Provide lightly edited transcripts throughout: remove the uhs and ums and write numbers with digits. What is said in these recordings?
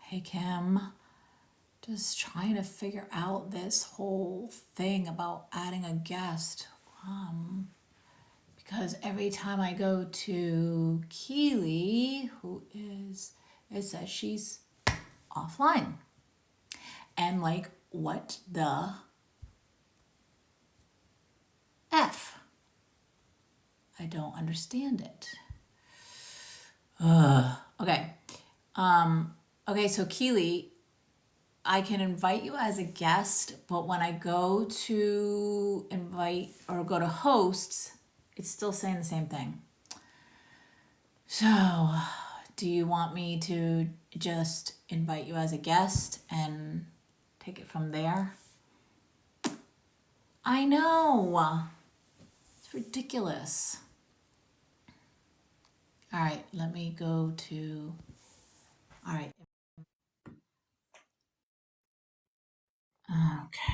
Hey Kim, just trying to figure out this whole thing about adding a guest. Because every time I go to Keely, it says she's offline. And like, what the F? I don't understand it. Okay. Okay, so Keely, I can invite you as a guest, but when I go to invite or go to hosts, it's still saying the same thing. So, do you want me to just invite you as a guest and take it from there? I know. It's ridiculous. All right, let me go to. All right. Okay.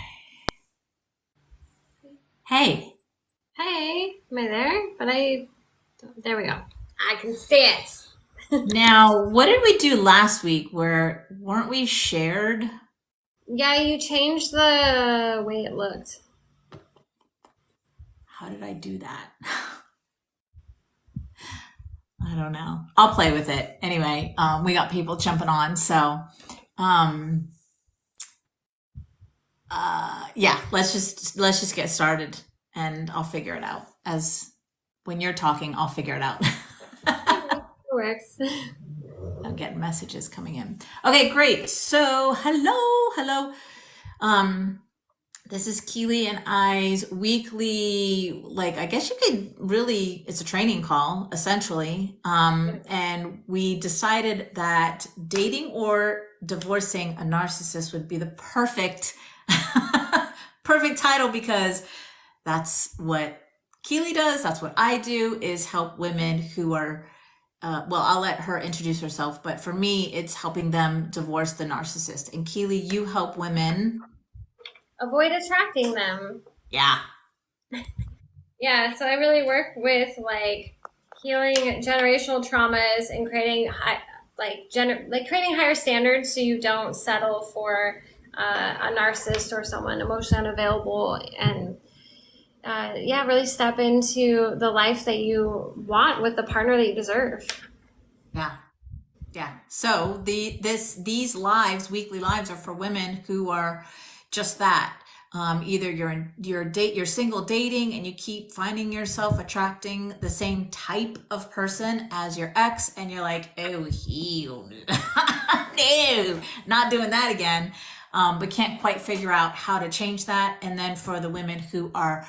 Hey. Hey, am I there? There we go. I can see it. Now, what did we do last week? Weren't we shared? Yeah, you changed the way it looked. How did I do that? I don't know. I'll play with it. Anyway, we got people jumping on, so um, yeah, let's just get started, and I'll figure it out. As when you're talking, I'll figure it out. Okay, it works. I'm getting messages coming in. Okay, great. So, hello. Um, this is Keely and I's weekly, like, I guess you could really, it's a training call, essentially. And we decided that dating or divorcing a narcissist would be the perfect, perfect title because that's what Keely does. That's what I do, is help women who are, well, I'll let her introduce herself, but for me, it's helping them divorce the narcissist. And Keely, you help women. Avoid attracting them. Yeah. Yeah, so I really work with like healing generational traumas and creating creating higher standards so you don't settle for a narcissist or someone emotionally unavailable and yeah, really step into the life that you want with the partner that you deserve. Yeah. Yeah. So these weekly lives are for women who are just that. Either you're single dating and you keep finding yourself attracting the same type of person as your ex, and you're like, oh, no, not doing that again. But can't quite figure out how to change that. And then for the women who are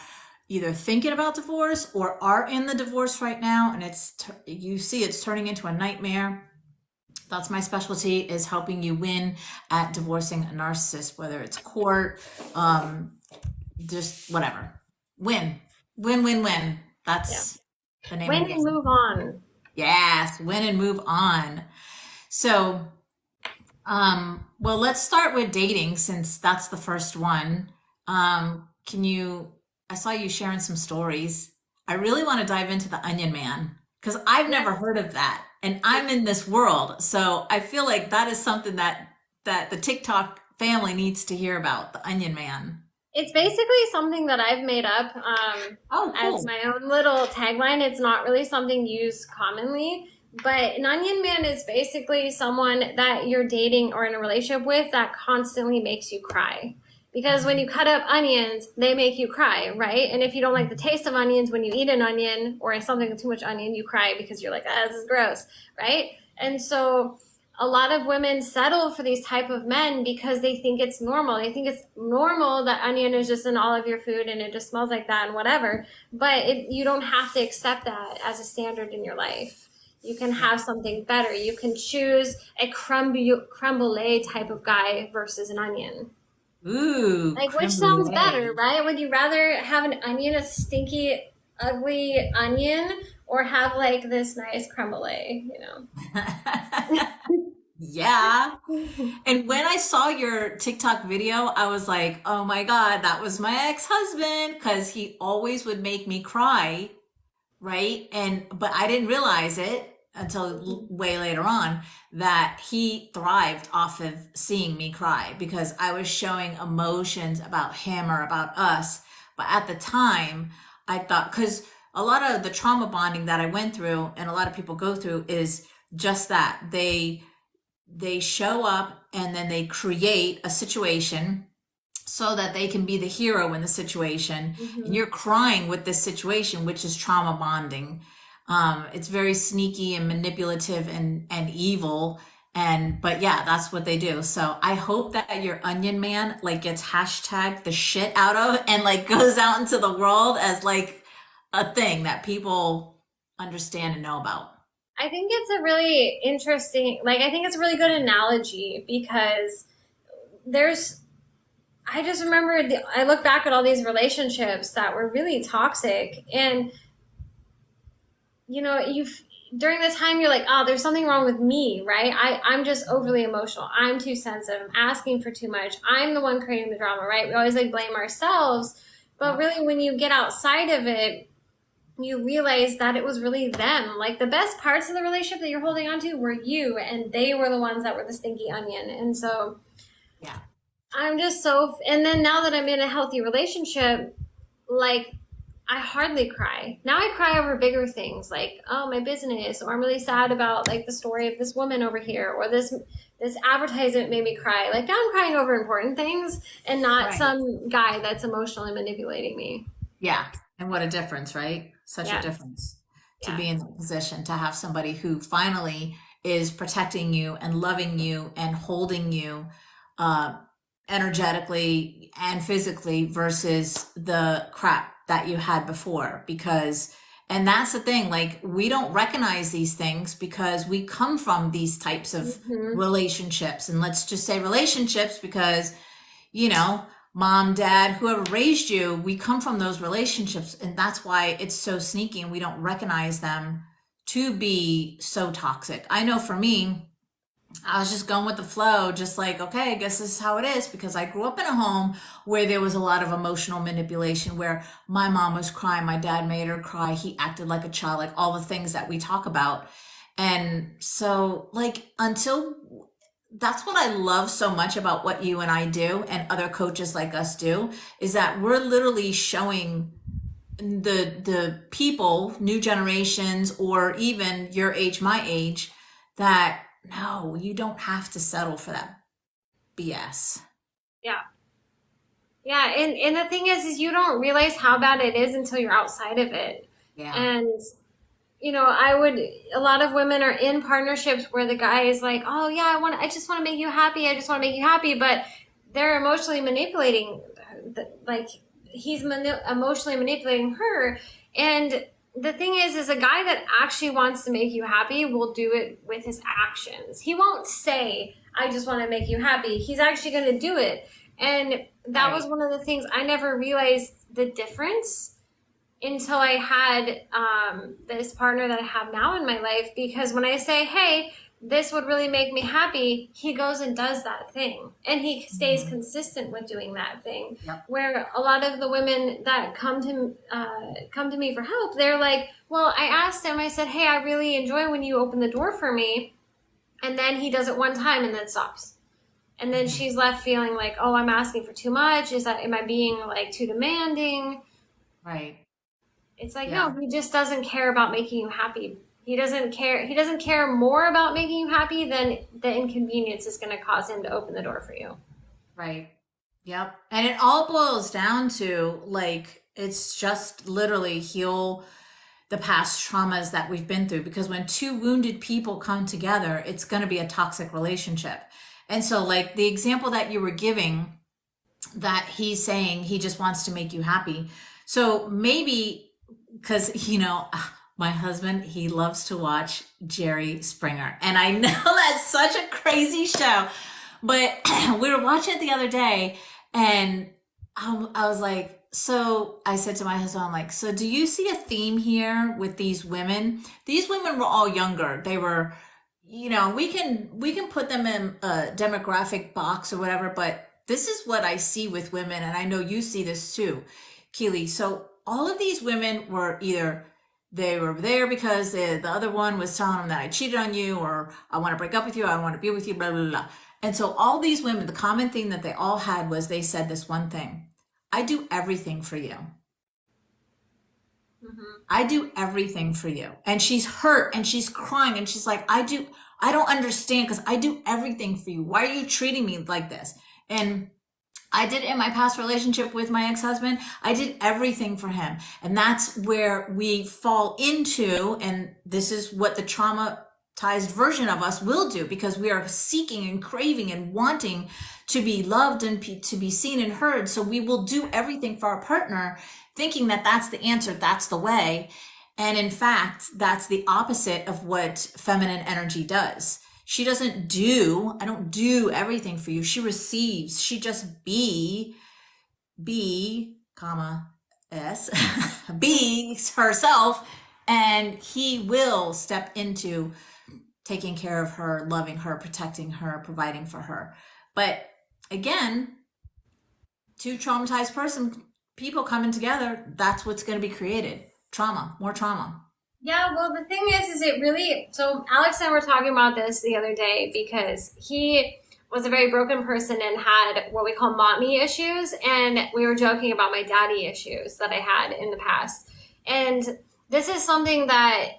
either thinking about divorce or are in the divorce right now, and it's turning into a nightmare. That's my specialty, is helping you win at divorcing a narcissist, whether it's court, just whatever. Win. Win. That's the name of Win the and game. move on. Yes, win and move on. So, well, let's start with dating since that's the first one. I saw you sharing some stories. I really want to dive into the Onion Man because I've never heard of that. And I'm in this world. So I feel like that is something that the TikTok family needs to hear about, the Onion Man. It's basically something that I've made up Oh, as cool. my own little tagline. It's not really something used commonly, but an onion man is basically someone that you're dating or in a relationship with that constantly makes you cry. Because when you cut up onions, they make you cry, right? And if you don't like the taste of onions when you eat an onion or something with too much onion, you cry because you're like, ah, this is gross, right? And so a lot of women settle for these type of men because they think it's normal. They think it's normal that onion is just in all of your food and it just smells like that and whatever. But you don't have to accept that as a standard in your life. You can have something better. You can choose a creme brulee type of guy versus an onion. Ooh, Like, which creme sounds better, brulee. right? Would you rather have an onion, a stinky, ugly onion, or have like this nice creme brulee, Yeah. know? And when I saw your TikTok video, I was like, oh my God, that was my ex-husband because he always would make me cry, right? But I didn't realize it until way later on that he thrived off of seeing me cry because I was showing emotions about him or about us. But at the time, I thought, because a lot of the trauma bonding that I went through and a lot of people go through is just that. They show up and then they create a situation so that they can be the hero in the situation, and Mhm. you're crying with this situation, which is trauma bonding. It's very sneaky and manipulative and evil, and but yeah, that's what they do. So I hope that your onion man like gets hashtagged the shit out of and like goes out into the world as like a thing that people understand and know about. I think it's a really interesting, like, I think it's a really good analogy because there's, I just remember, I look back at all these relationships that were really toxic. And, during the time you're like, oh, there's something wrong with me, right? I'm just overly emotional. I'm too sensitive. I'm asking for too much. I'm the one creating the drama, right? We always like blame ourselves. But Yep. really, when you get outside of it, you realize that it was really them. Like the best parts of the relationship that you're holding on to were you, and they were the ones that were the stinky onion. And so Yeah. I'm just so, and then now that I'm in a healthy relationship, like I hardly cry. Now I cry over bigger things like, oh, my business, or I'm really sad about like the story of this woman over here, or this advertisement made me cry. Like now I'm crying over important things and not Right. some guy that's emotionally manipulating me. Yeah. And what a difference, right? Such a Yes. difference to Yeah. be in that position, to have somebody who finally is protecting you and loving you and holding you uh, energetically and physically versus the crap that you had before. Because, and that's the thing, like, we don't recognize these things because we come from these types of Hmm. relationships. And let's just say relationships because you know, mom, dad, whoever raised you, we come from those relationships. And that's why it's so sneaky and we don't recognize them to be so toxic. I know for me, I was just going with the flow, just like, okay, I guess this is how it is because I grew up in a home where there was a lot of emotional manipulation, where my mom was crying, my dad made her cry, he acted like a child, like all the things that we talk about. And so, like, until that's what I love so much about what you and I do and other coaches like us do is that we're literally showing the people, new generations, or even your age, my age, that no, you don't have to settle for that BS. Yeah. Yeah. And the thing is you don't realize how bad it is until you're outside of it. Yeah. And a lot of women are in partnerships where the guy is like, oh yeah, I just want to make you happy. I just want to make you happy. But they're emotionally manipulating, like he's emotionally manipulating her. And the thing is a guy that actually wants to make you happy will do it with his actions. He won't say, I just want to make you happy. He's actually going to do it. And that was Right. one of the things I never realized the difference until I had this partner that I have now in my life. Because when I say, hey, this would really make me happy, he goes and does that thing. And he stays Mhm. consistent with doing that thing. Yep. Where a lot of the women that come to me for help, they're like, well, I asked him, I said, hey, I really enjoy when you open the door for me. And then he does it one time and then stops. And then Mhm. she's left feeling like, oh, I'm asking for too much. Am I being like too demanding? Right. It's like, no, Yeah. he just doesn't care about making you happy. He doesn't care more about making you happy than the inconvenience is going to cause him to open the door for you. Right. Yep. And it all boils down to like, it's just literally heal the past traumas that we've been through because when two wounded people come together, it's going to be a toxic relationship. And so, like the example that you were giving, that he's saying he just wants to make you happy. So maybe because, my husband, he loves to watch Jerry Springer. And I know that's such a crazy show, but we were watching it the other day And I was like, so I said to my husband, I'm like, so do you see a theme here with these women? These women were all younger. They were, we can put them in a demographic box or whatever, but this is what I see with women, and I know you see this too, Keely. So all of these women were either they were there because the other one was telling them that I cheated on you, or I want to break up with you, I want to be with you, blah, blah, blah. And so all these women, the common thing that they all had was they said this one thing: I do everything for you. Hmm. I do everything for you. And she's hurt and she's crying and she's like, I don't understand because I do everything for you. Why are you treating me like this? And I did in my past relationship with my ex-husband. I did everything for him. And that's where we fall into, and this is what the traumatized version of us will do, because we are seeking and craving and wanting to be loved and to be seen and heard. So we will do everything for our partner, thinking that that's the answer, that's the way. And in fact, that's the opposite of what feminine energy does. She doesn't do, I don't do everything for you. She receives. She just comma, S, be herself, and he will step into taking care of her, loving her, protecting her, providing for her. But again, two traumatized people coming together, that's what's going to be created. Trauma, more trauma. Yeah, well, the thing is it really, so Alex and I were talking about this the other day because he was a very broken person and had what we call mommy issues. And we were joking about my daddy issues that I had in the past. And this is something that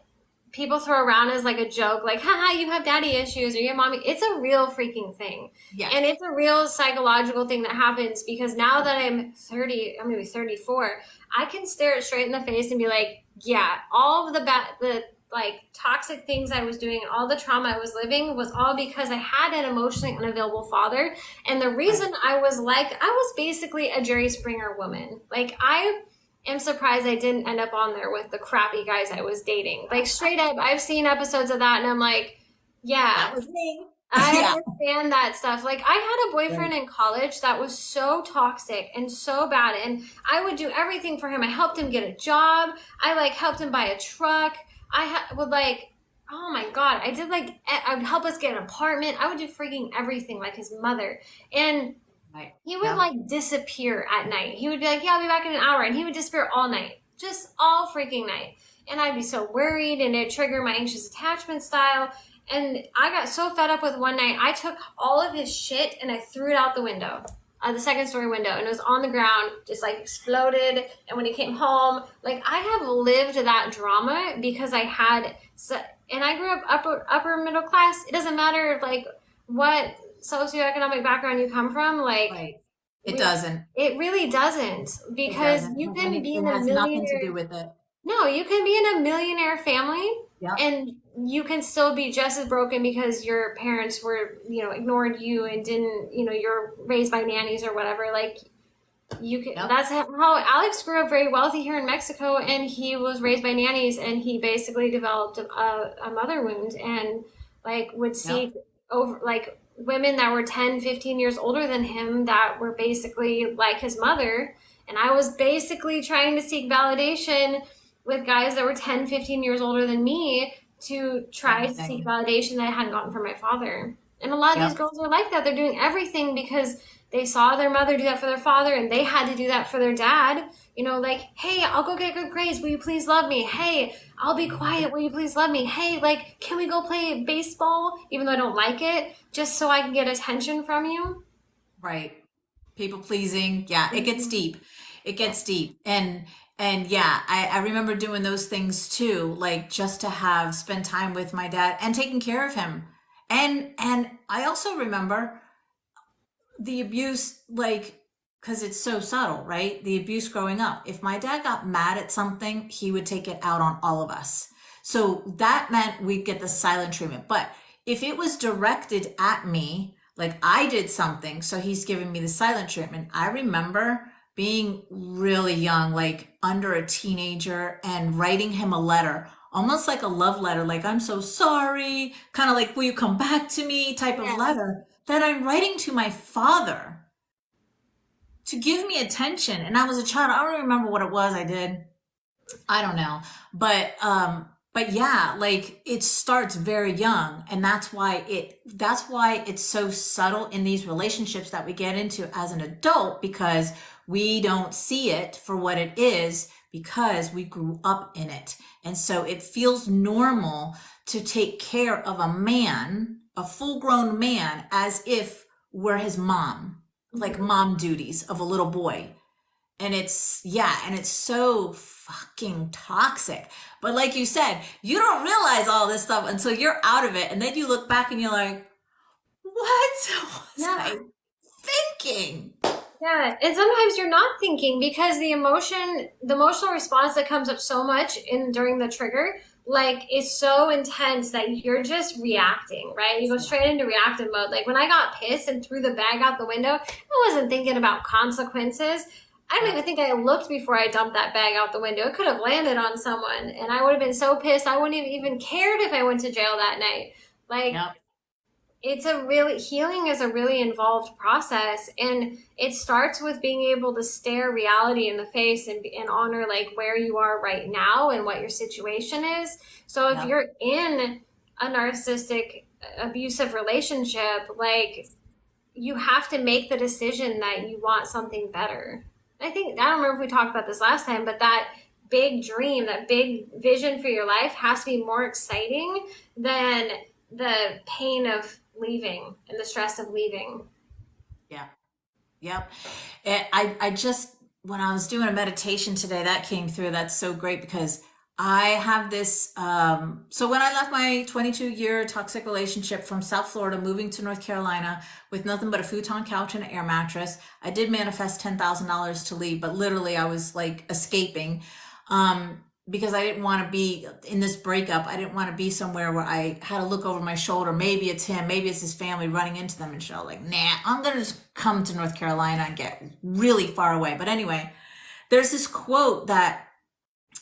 people throw around as like a joke, like, haha, you have daddy issues or you have mommy. It's a real freaking thing. Yeah. And it's a real psychological thing that happens because now that I'm 30, I'm gonna be 34, I can stare it straight in the face and be like, yeah, all of the like toxic things I was doing and all the trauma I was living was all because I had an emotionally unavailable father. And the Right. reason I was basically a Jerry Springer woman. Like I am surprised I didn't end up on there with the crappy guys I was dating. Like straight up, I've seen episodes of that and I'm like, yeah, That was me. I Yeah. understand that stuff. Like I had a boyfriend Right. in college that was so toxic and so bad and I would do everything for him. I helped him get a job. I like helped him buy a truck. Would like oh my god, I did like I would help us get an apartment. I would do freaking everything like his mother. And Right. he would Yeah. like disappear at night. He would be like, "Yeah, I'll be back in an hour," and he would disappear all night, just all freaking night. And I'd be so worried, and it triggered my anxious attachment style. And I got so fed up with one night, I took all of his shit and I threw it out the window, the second story window, and it was on the ground, just like exploded. And when he came home, like I have lived that drama because I had, and I grew up upper middle class. It doesn't matter like what socioeconomic background you come from, like Right. It we doesn't. it really doesn't It because doesn't. you It has can be it in a has nothing to do millionaire with it. no, you can be in a millionaire family Yep. and you can still be just as broken because your parents were, ignored you and didn't, you're raised by nannies or whatever. Like you can, Yep. that's how Alex grew up very wealthy here in Mexico and he was raised by nannies and he basically developed a mother wound and like would Yep. see over like women that were 10, 15 years older than him that were basically like his mother. And I was basically trying to seek validation with guys that were 10, 15 years older than me to try Same to seek thing. validation that I hadn't gotten from my father. And a lot of these Yep. girls are like that. They're doing everything because they saw their mother do that for their father and they had to do that for their dad. Like, hey, I'll go get good grades. Will you please love me? Hey, I'll be quiet. Will you please love me? Hey, like, can we go play baseball even though I don't like it just so I can get attention from you? Right. People pleasing. Yeah, it gets Mhm. deep. It gets deep. And yeah, I remember doing those things too, like just to have spend time with my dad and taking care of him. And I also remember the abuse, like, because it's so subtle, right? The abuse growing up. If my dad got mad at something, he would take it out on all of us. So that meant we'd get the silent treatment. But if it was directed at me, like I did something, so he's giving me the silent treatment. I remember being really young, like under a teenager, and writing him a letter, almost like a love letter, like, I'm so sorry, kind of like, will you come back to me type of Yeah. letter that I'm writing to my father. to give me attention. And I was a child. I don't remember what it was I did. I don't know. But yeah, like it starts very young, and that's why it's so subtle in these relationships that we get into as an adult, because we don't see it for what it is because we grew up in it. And so it feels normal to take care of a man, a full-grown man, as if we're his mom, like mom duties of a little boy. And it's, yeah, and it's so fucking toxic. But like you said, you don't realize all this stuff until you're out of it. And then you look back and you're like, what was Yeah. I thinking? Yeah, and sometimes you're not thinking because the emotional response that comes up so much in during the trigger, like is so intense that you're just reacting, right? You go straight into reactive mode. Like when I got pissed and threw the bag out the window, I wasn't thinking about consequences. I don't even think I looked before I dumped that bag out the window. It could have landed on someone, and I would have been so pissed. I wouldn't have even cared if I went to jail that night. Like Yep. it's a really healing is a really involved process, and it starts with being able to stare reality in the face and honor like where you are right now and what your situation is. So if Yep. you're in a narcissistic abusive relationship, like you have to make the decision that you want something better. I think I don't remember if we talked about this last time, but that big dream, that big vision for your life has to be more exciting than the pain of leaving and the stress of leaving. Yeah. Yep. I just, when I was doing a meditation today, that came through. That's so great because I have this. So when I left my 22-year toxic relationship from South Florida, moving to North Carolina with nothing but a futon couch and an air mattress, I did manifest $10,000 to leave, but literally I was like escaping. Because I didn't want to be in this breakup. I didn't want to be somewhere where I had to look over my shoulder. Maybe it's him, maybe it's his family running into them and shit. Like, nah, I'm going to just come to North Carolina and get really far away. But anyway, there's this quote that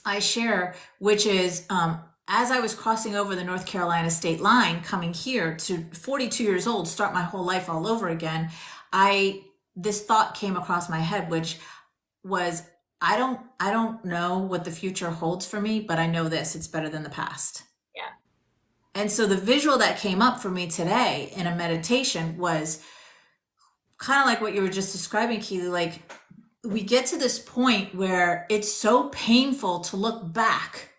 I share, which is, as I was crossing over the North Carolina state line, coming here to 42 years old, start my whole life all over again, this thought came across my head, which was, I don't know what the future holds for me, but I know this, it's better than the past. Yeah. And so the visual that came up for me today in a meditation was kind of like what you were just describing, Keely. Like we get to this point where it's so painful to look back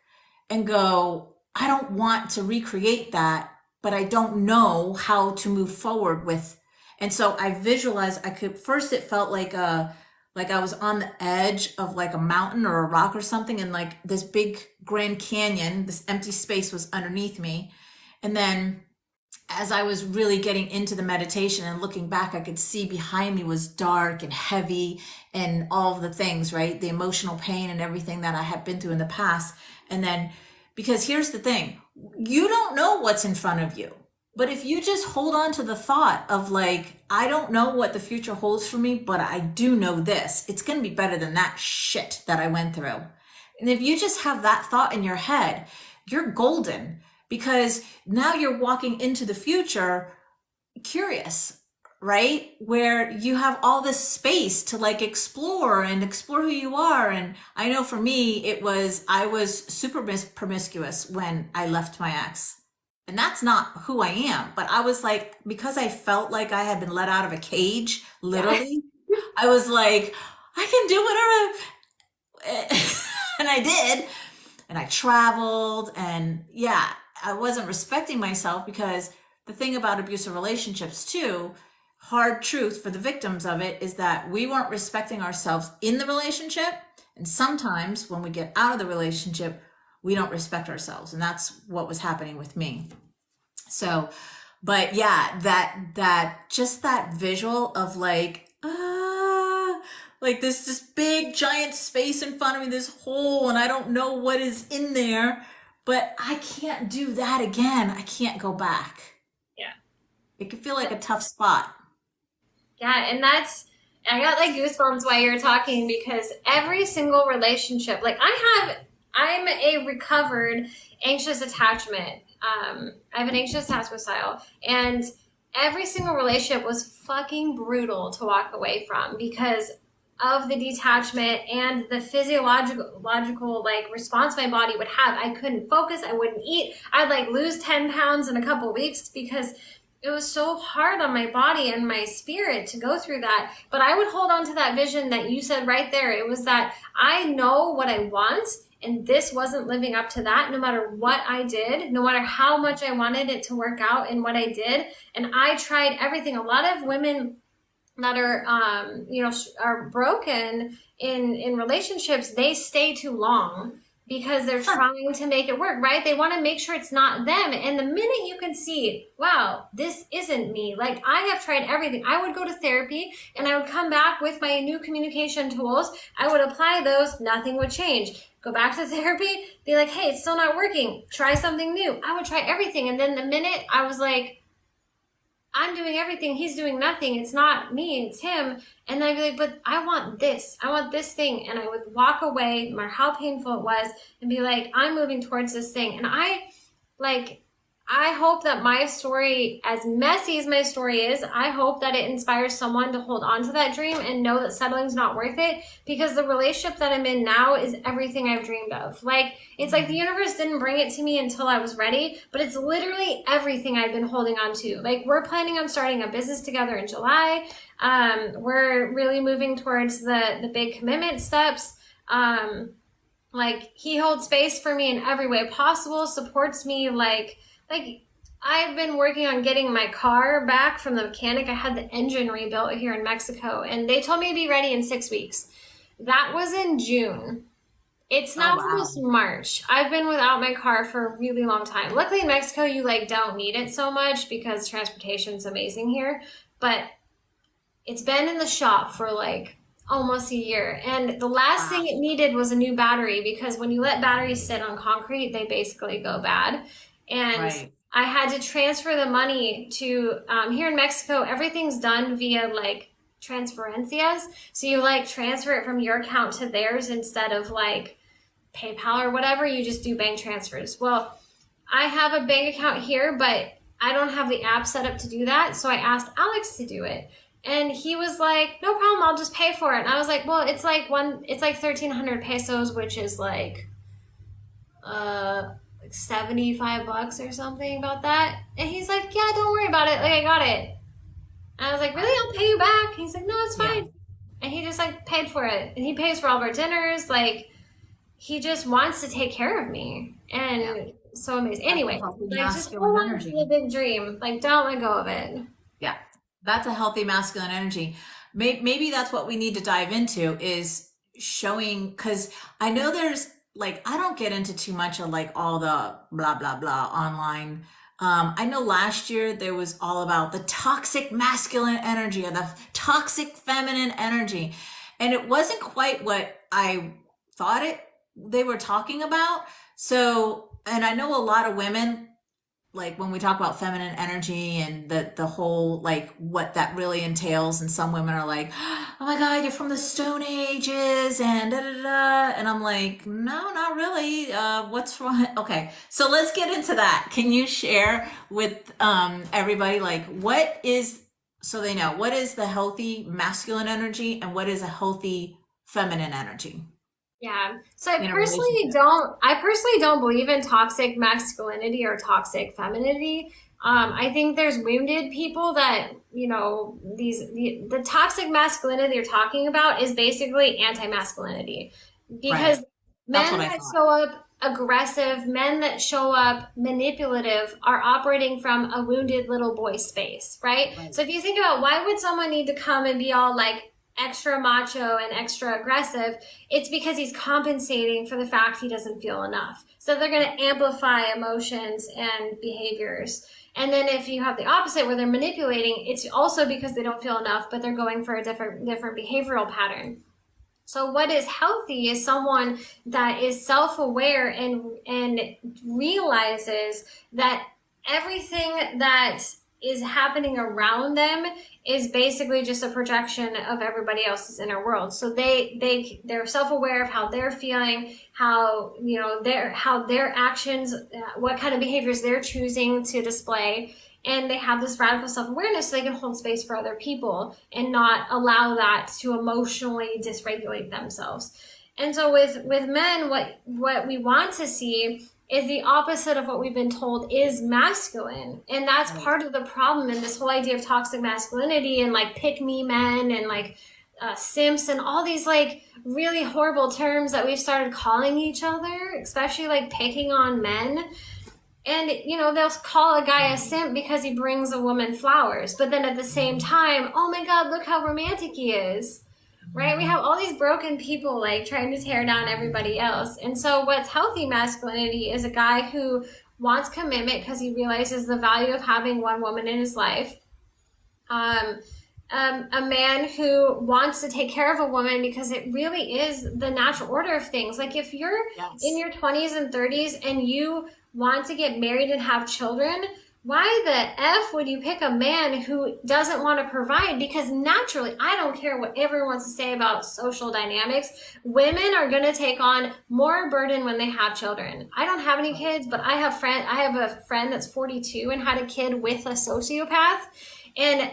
and go, I don't want to recreate that, but I don't know how to move forward with. And so I visualized, first it felt like I was on the edge of like a mountain or a rock or something, and like this big Grand Canyon, this empty space was underneath me. And then as I was really getting into the meditation and looking back, I could see behind me was dark and heavy and all of the things, right? The emotional pain and everything that I had been through in the past. And then, because here's the thing, you don't know what's in front of you. But if you just hold on to the thought of like, I don't know what the future holds for me, but I do know this, it's going to be better than that shit that I went through. And if you just have that thought in your head, you're golden, because now you're walking into the future curious, right? Where you have all this space to like explore who you are. And I know for me, I was super promiscuous when I left my ex. And that's not who I am. But I was like, because I felt like I had been let out of a cage, Yeah. literally, I was like, I can do whatever. And I did. And I traveled. And yeah, I wasn't respecting myself, because the thing about abusive relationships too, hard truth for the victims of it, is that we weren't respecting ourselves in the relationship. And sometimes when we get out of the relationship, we don't respect ourselves. And that's what was happening with me. So, but yeah, just that visual of like this big giant space in front of me, this hole, and I don't know what is in there, but I can't do that again. I can't go back. Yeah. It can feel like a tough spot. Yeah, and I got like goosebumps while you were talking, because every single relationship, like I'm a recovered anxious attachment. I have an anxious attachment style, and every single relationship was fucking brutal to walk away from, because of the detachment and the physiological logical like response my body would have. I couldn't focus, I wouldn't eat, I'd like lose 10 pounds in a couple weeks because it was so hard on my body and my spirit to go through that. But I would hold on to that vision that you said right there. It was that I know what I want, and this wasn't living up to that, no matter what I did, no matter how much I wanted it to work out in what I did. And I tried everything. A lot of women that are are broken in relationships, they stay too long because they're trying to make it work, right? They want to make sure it's not them. And the minute you can see, wow, this isn't me, like I have tried everything. I would go to therapy and I would come back with my new communication tools. I would apply those, nothing would change. Go back to therapy, be like, hey, it's still not working. Try something new. I would try everything. And then the minute I was like, I'm doing everything, he's doing nothing, it's not me, it's him. And I'd be like, but I want this thing. And I would walk away, no matter how painful it was, and be like, I'm moving towards this thing. And I hope that my story, as messy as my story is, I hope that it inspires someone to hold on to that dream and know that settling's not worth it, because the relationship that I'm in now is everything I've dreamed of. Like, it's like the universe didn't bring it to me until I was ready, but it's literally everything I've been holding on to. Like, we're planning on starting a business together in July. We're really moving towards the big commitment steps. Like, he holds space for me in every way possible, supports me, like I've been working on getting my car back from the mechanic. I had the engine rebuilt here in Mexico, and they told me to be ready in 6 weeks. That was in June. It's now almost March. I've been without my car for a really long time. Luckily in Mexico, you like don't need it so much because transportation's amazing here. But it's been in the shop for like almost a year. And the last thing it needed was a new battery, because when you let batteries sit on concrete, they basically go bad. And I had to transfer the money to, here in Mexico, everything's done via like transferencias. So you like transfer it from your account to theirs instead of like PayPal or whatever. You just do bank transfers. Well, I have a bank account here, but I don't have the app set up to do that. So I asked Alex to do it. And he was like, no problem, I'll just pay for it. And I was like, well, it's like 1,300 pesos, which is like 75 bucks or something about that. And he's like, yeah, don't worry about it. Like, I got it. And I was like, really? I'll pay you back. He's like, no, it's fine. Yeah. And he just like paid for it. And he pays for all of our dinners. Like, he just wants to take care of me. And so amazing. Anyway, like, just hold on to the big dream. Like, don't let go of it. Yeah. That's a healthy masculine energy. Maybe that's what we need to dive into, is showing, because I know there's, like, I don't get into too much of like all the blah, blah, blah online. I know last year there was all about the toxic masculine energy or the toxic feminine energy. And it wasn't quite what I thought they were talking about. So, and I know a lot of women, like when we talk about feminine energy and the whole, like what that really entails. And some women are like, oh my God, you're from the Stone Ages and da, da, da. And I'm like, no, not really. What's wrong? Okay. So let's get into that. Can you share with everybody, like so they know, what is the healthy masculine energy and what is a healthy feminine energy? Yeah. So I personally don't believe in toxic masculinity or toxic femininity. I think there's wounded people that, the toxic masculinity you're talking about is basically anti-masculinity, because men that show up aggressive, men that show up manipulative are operating from a wounded little boy space, right? So if you think about, why would someone need to come and be all like extra macho and extra aggressive? It's because he's compensating for the fact he doesn't feel enough. So they're going to amplify emotions and behaviors. And then if you have the opposite where they're manipulating, it's also because they don't feel enough, but they're going for a different behavioral pattern. So what is healthy is someone that is self-aware and realizes that everything that is happening around them is basically just a projection of everybody else's inner world. So they're self-aware of how they're feeling, how their actions, what kind of behaviors they're choosing to display, and they have this radical self-awareness so they can hold space for other people and not allow that to emotionally dysregulate themselves. And so with men, what we want to see is the opposite of what we've been told is masculine. And that's Right. part of the problem in this whole idea of toxic masculinity and like pick me men and like simps and all these like really horrible terms that we've started calling each other, especially like picking on men. And they'll call a guy a simp because he brings a woman flowers, but then at the same time, oh my god, look how romantic he is, right? We have all these broken people like trying to tear down everybody else. And so what's healthy masculinity is a guy who wants commitment because he realizes the value of having one woman in his life. A man who wants to take care of a woman because it really is the natural order of things. Like if you're Yes. in your 20s and 30s and you want to get married and have children, why the F would you pick a man who doesn't want to provide? Because naturally, I don't care what everyone wants to say about social dynamics, women are going to take on more burden when they have children. I don't have any kids, but I have a friend that's 42 and had a kid with a sociopath, and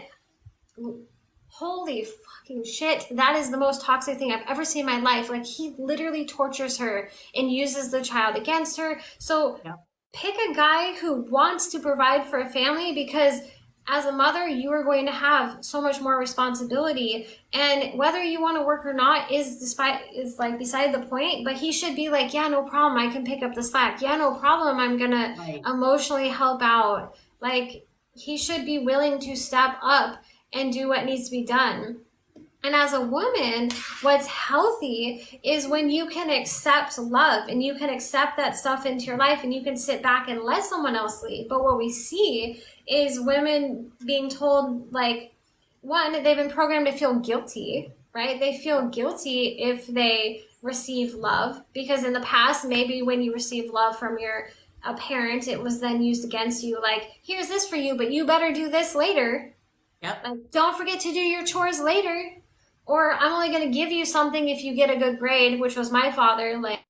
holy fucking shit, that is the most toxic thing I've ever seen in my life. Like, he literally tortures her and uses the child against her. So Yeah. pick a guy who wants to provide for a family, because as a mother, you are going to have so much more responsibility, and whether you want to work or not is like beside the point. But he should be like, yeah, no problem, I can pick up the slack. Yeah, no problem, I'm gonna Right. emotionally help out. Like, he should be willing to step up and do what needs to be done. And as a woman, what's healthy is when you can accept love and you can accept that stuff into your life and you can sit back and let someone else lead. But what we see is women being told, like, one, they've been programmed to feel guilty, right? They feel guilty if they receive love, because in the past, maybe when you receive love from a parent, it was then used against you, like, here's this for you, but you better do this later. Yep. Like, don't forget to do your chores later. Or I'm only going to give you something if you get a good grade, which was my father. Like,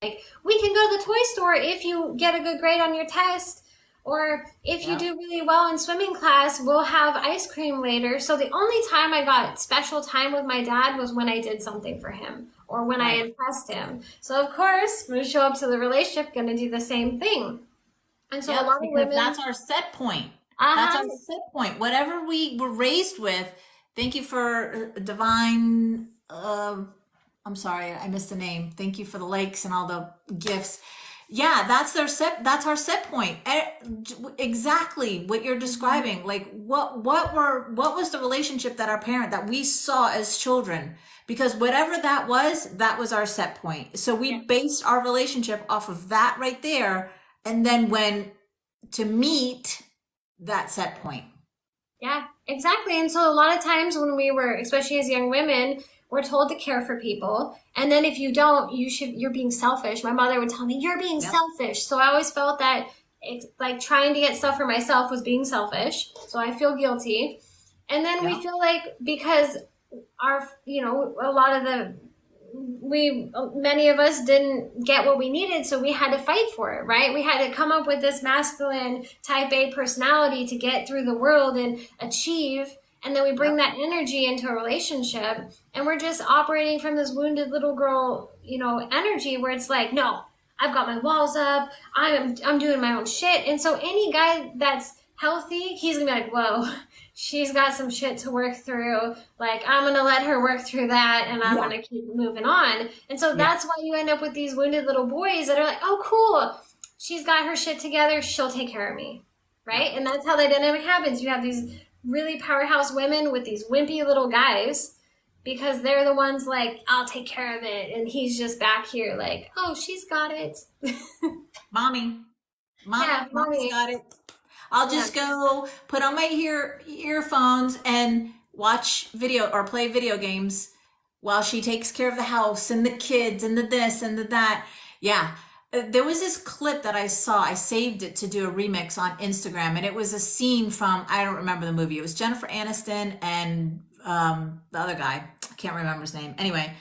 we can go to the toy store if you get a good grade on your test. Or if you do really well in swimming class, we'll have ice cream later. So the only time I got special time with my dad was when I did something for him or when I impressed him. So of course, when we show up to the relationship, going to do the same thing. And so a lot of because women, that's our set point. That's our set point. Whatever we were raised with. Thank you for divine. I'm sorry, I missed the name. Thank you for the likes and all the gifts. Yeah, that's our set point. Exactly what you're describing. Like what was the relationship that we saw as children? Because whatever that was our set point. So we based our relationship off of that right there, and then when to meet that set point. Yeah, exactly. And so a lot of times when we were, especially as young women, we're told to care for people. And then if you don't, you're being selfish. My mother would tell me, you're being selfish. So I always felt that it's like trying to get stuff for myself was being selfish. So I feel guilty. And then we feel like, because a lot of many of us didn't get what we needed, so we had to fight for it, right? We had to come up with this masculine type A personality to get through the world and achieve, and then we bring that energy into a relationship, and we're just operating from this wounded little girl, energy where it's like, no, I've got my walls up, I'm doing my own shit. And so any guy that's healthy, he's gonna be like, whoa, she's got some shit to work through. Like, I'm gonna let her work through that, and I'm gonna keep moving on. And so that's why you end up with these wounded little boys that are like, oh, cool, she's got her shit together, she'll take care of me, right? And that's how the dynamic happens. You have these really powerhouse women with these wimpy little guys, because they're the ones like, I'll take care of it, and he's just back here like, oh, she's got it. Mommy's got it. I'll just go put on my earphones and watch video or play video games while she takes care of the house and the kids and the this and the that. Yeah. There was this clip that I saw. I saved it to do a remix on Instagram, and it was a scene from, I don't remember the movie. It was Jennifer Aniston and the other guy. I can't remember his name. Anyway,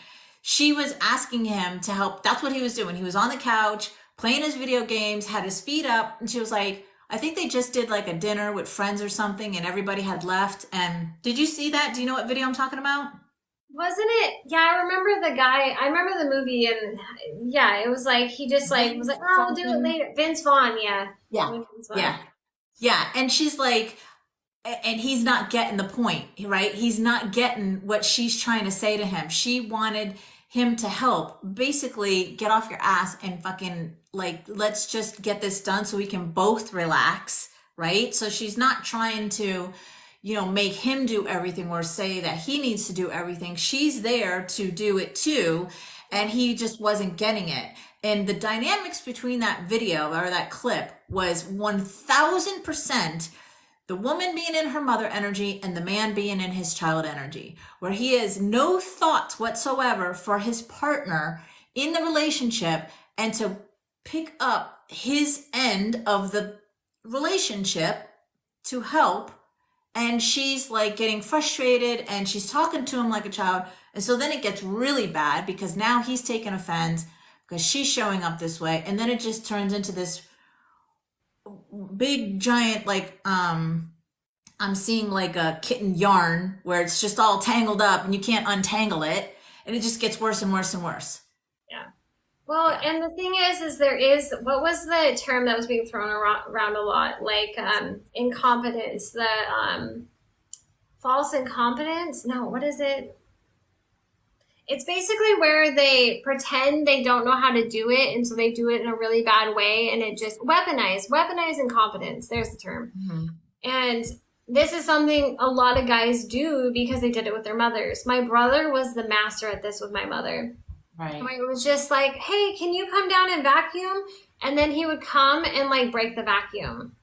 she was asking him to help. That's what he was doing. He was on the couch playing his video games, had his feet up, and she was like, I think they just did like a dinner with friends or something and everybody had left. And did you see that? Do you know what video I'm talking about? Wasn't it? Yeah, I remember the guy. I remember the movie, and yeah, it was like he just like was like, Vince "Oh, we'll do it something. later." Vince Vaughn, yeah, Yeah. Vince Vaughn. Yeah. Yeah. And she's like, and he's not getting the point, right? He's not getting what she's trying to say to him. She wanted him to help, basically get off your ass and fucking like, let's just get this done so we can both relax, right? So she's not trying to, make him do everything or say that he needs to do everything. She's there to do it too. And he just wasn't getting it. And the dynamics between that video or that clip was 1000% the woman being in her mother energy and the man being in his child energy, where he has no thoughts whatsoever for his partner in the relationship and to pick up his end of the relationship to help. And she's like getting frustrated and she's talking to him like a child. And so then it gets really bad because now he's taking offense because she's showing up this way. And then it just turns into this big giant like I'm seeing like a kitten yarn where it's just all tangled up and you can't untangle it and it just gets worse and worse and worse. Yeah. Well, Yeah. and the thing is there is what was the term that was being thrown around a lot, like incompetence, the false incompetence. No, what is it? It's basically where they pretend they don't know how to do it, and so they do it in a really bad way, and it just weaponize incompetence. There's the term. Mm-hmm. And this is something a lot of guys do because they did it with their mothers. My brother was the master at this with my mother. Right. Where it was just like, hey, can you come down and vacuum? And then he would come and like break the vacuum.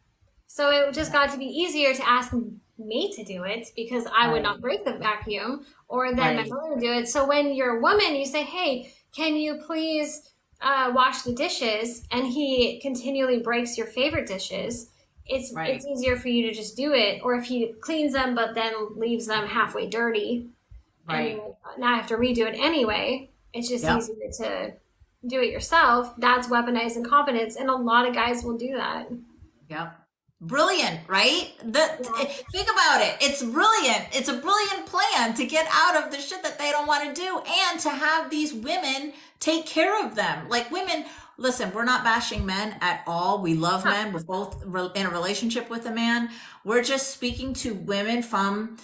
So it just got to be easier to ask me to do it because I would not Right. break the vacuum, or then my Right. mother would do it. So when you're a woman, you say, hey, can you please wash the dishes? And he continually breaks your favorite dishes. It's Right. it's easier for you to just do it. Or if he cleans them but then leaves them halfway dirty and Right. now I have to redo it anyway, it's just Yep. easier to do it yourself. That's weaponized incompetence, and a lot of guys will do that. Yep. Brilliant, right? Yeah. Think about it. It's brilliant. It's a brilliant plan to get out of the shit that they don't want to do and to have these women take care of them. Like women, listen, we're not bashing men at all. We love men. We're both in a relationship with a man. We're just speaking to women from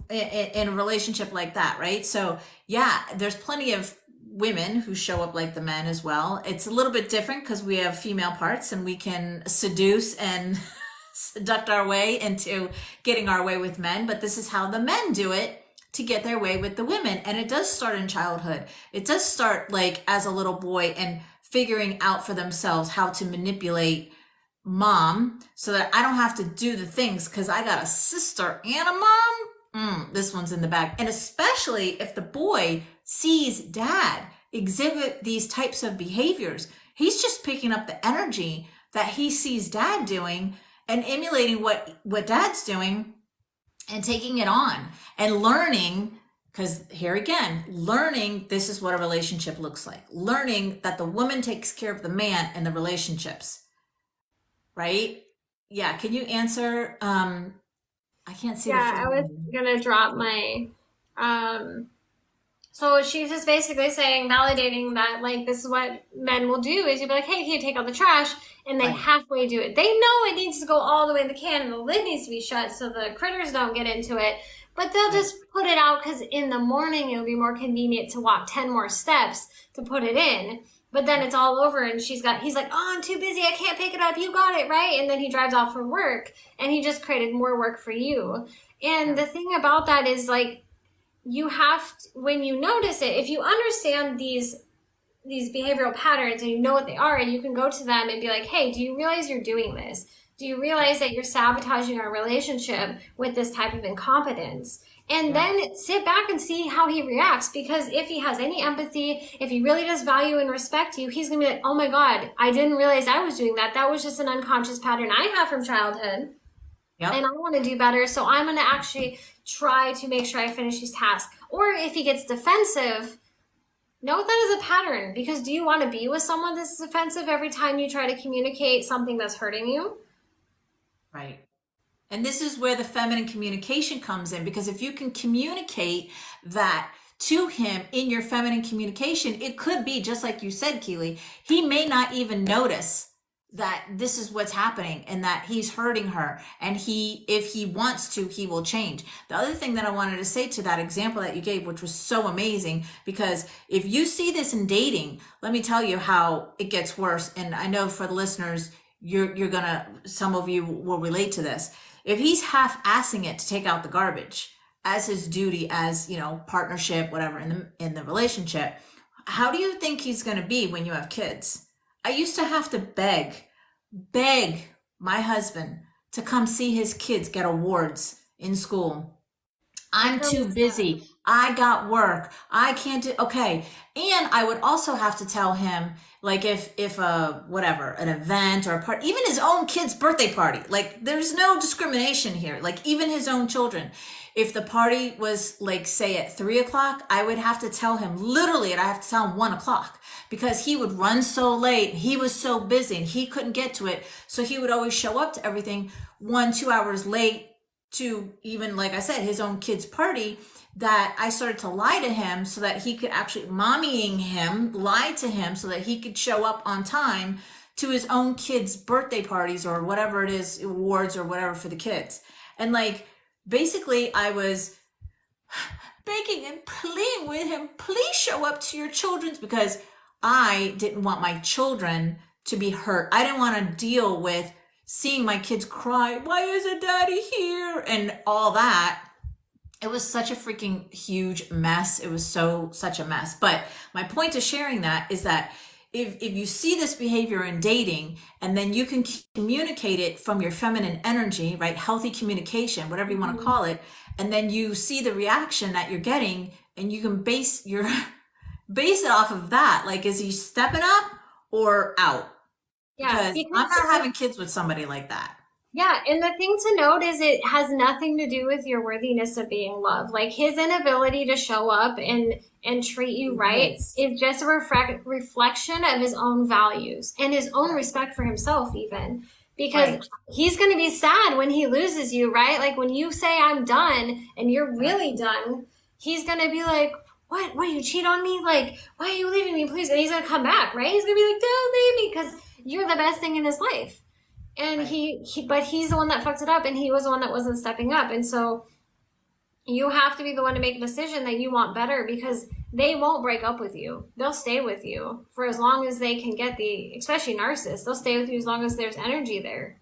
in a relationship like that, right? So yeah, there's plenty of women who show up like the men as well. It's a little bit different because we have female parts and we can seduce and seduct our way into getting our way with men, but this is how the men do it to get their way with the women. And it does start in childhood. It does start like as a little boy and figuring out for themselves how to manipulate mom so that I don't have to do the things because I got a sister and a mom. This one's in the bag. And especially if the boy sees dad exhibit these types of behaviors, he's just picking up the energy that he sees dad doing and emulating what dad's doing and taking it on and learning. Because here again, learning this is what a relationship looks like. Learning that the woman takes care of the man in the relationships, right? Yeah. Can you answer? I can't see the Yeah, first I was one. gonna drop my so she's just basically saying, validating that like this is what men will do is you'll be like, hey, can you take out the trash? And they Right. halfway do it. They know it needs to go all the way in the can and the lid needs to be shut so the critters don't get into it. But they'll just put it out because in the morning it'll be more convenient to walk 10 more steps to put it in. But then it's all over and he's like, oh, I'm too busy. I can't pick it up. You got it, right? And then he drives off for work and he just created more work for you. And the thing about that is like, you have to, when you notice it, if you understand these behavioral patterns and you know what they are, and you can go to them and be like, hey, do you realize you're doing this? Do you realize that you're sabotaging our relationship with this type of incompetence? And then sit back and see how he reacts, because if he has any empathy, if he really does value and respect you, he's gonna be like, oh my God, I didn't realize I was doing that. That was just an unconscious pattern I have from childhood. Yep. And I want to do better, so I'm going to actually try to make sure I finish these tasks. Or if he gets defensive, note that as a pattern, because do you want to be with someone that's defensive every time you try to communicate something that's hurting you? Right. And this is where the feminine communication comes in, because if you can communicate that to him in your feminine communication, it could be just like you said, Keely, he may not even notice that this is what's happening and that he's hurting her. And if he wants to, he will change. The other thing that I wanted to say to that example that you gave, which was so amazing, because if you see this in dating, let me tell you how it gets worse. And I know for the listeners, some of you will relate to this. If he's half-assing it to take out the garbage as his duty, as partnership, whatever, in the relationship, how do you think he's going to be when you have kids? I used to have to beg my husband to come see his kids get awards in school. I'm That's too really sad. busy. I got work. I can't do, okay. And I would also have to tell him, like, if whatever, an event or a part, even his own kid's birthday party, like, there's no discrimination here. Like, even his own children. If the party was, like, say at 3 o'clock, I would have to tell him, literally, and I have to tell him 1 o'clock, because he would run so late. He was so busy and he couldn't get to it. So he would always show up to everything 1, 2 hours late, to even, like I said, his own kid's party, that I started to lie to him so that he could actually, mommying him, lie to him so that he could show up on time to his own kids' birthday parties or whatever it is, awards or whatever for the kids. And like, basically, I was begging and pleading with him, please show up to your children's, because I didn't want my children to be hurt. I didn't want to deal with seeing my kids cry, why isn't daddy here? And all that. It was such a freaking huge mess. It was such a mess. But my point of sharing that is that if you see this behavior in dating, and then you can communicate it from your feminine energy, right? Healthy communication, whatever you want to Mhm. call it. And then you see the reaction that you're getting, and you can base base it off of that. Like, is he stepping up or out? Yeah, Because I'm because not having kids with somebody like that. yeah, and the thing to note is it has nothing to do with your worthiness of being loved. Like his inability to show up and treat you right Yes. is just a reflection of his own values and his own respect for himself even. Because Right. he's going to be sad when he loses you, right? Like when you say I'm done and you're really done, he's going to be like, "What? What, you cheat on me? Like, why are you leaving me, please?" And he's going to come back, right? He's going to be like, "Don't leave me," because you're the best thing in his life. And Right. but he's the one that fucked it up, and he was the one that wasn't stepping up. And so you have to be the one to make a decision that you want better, because they won't break up with you. They'll stay with you for as long as they can get especially narcissists, they'll stay with you as long as there's energy there.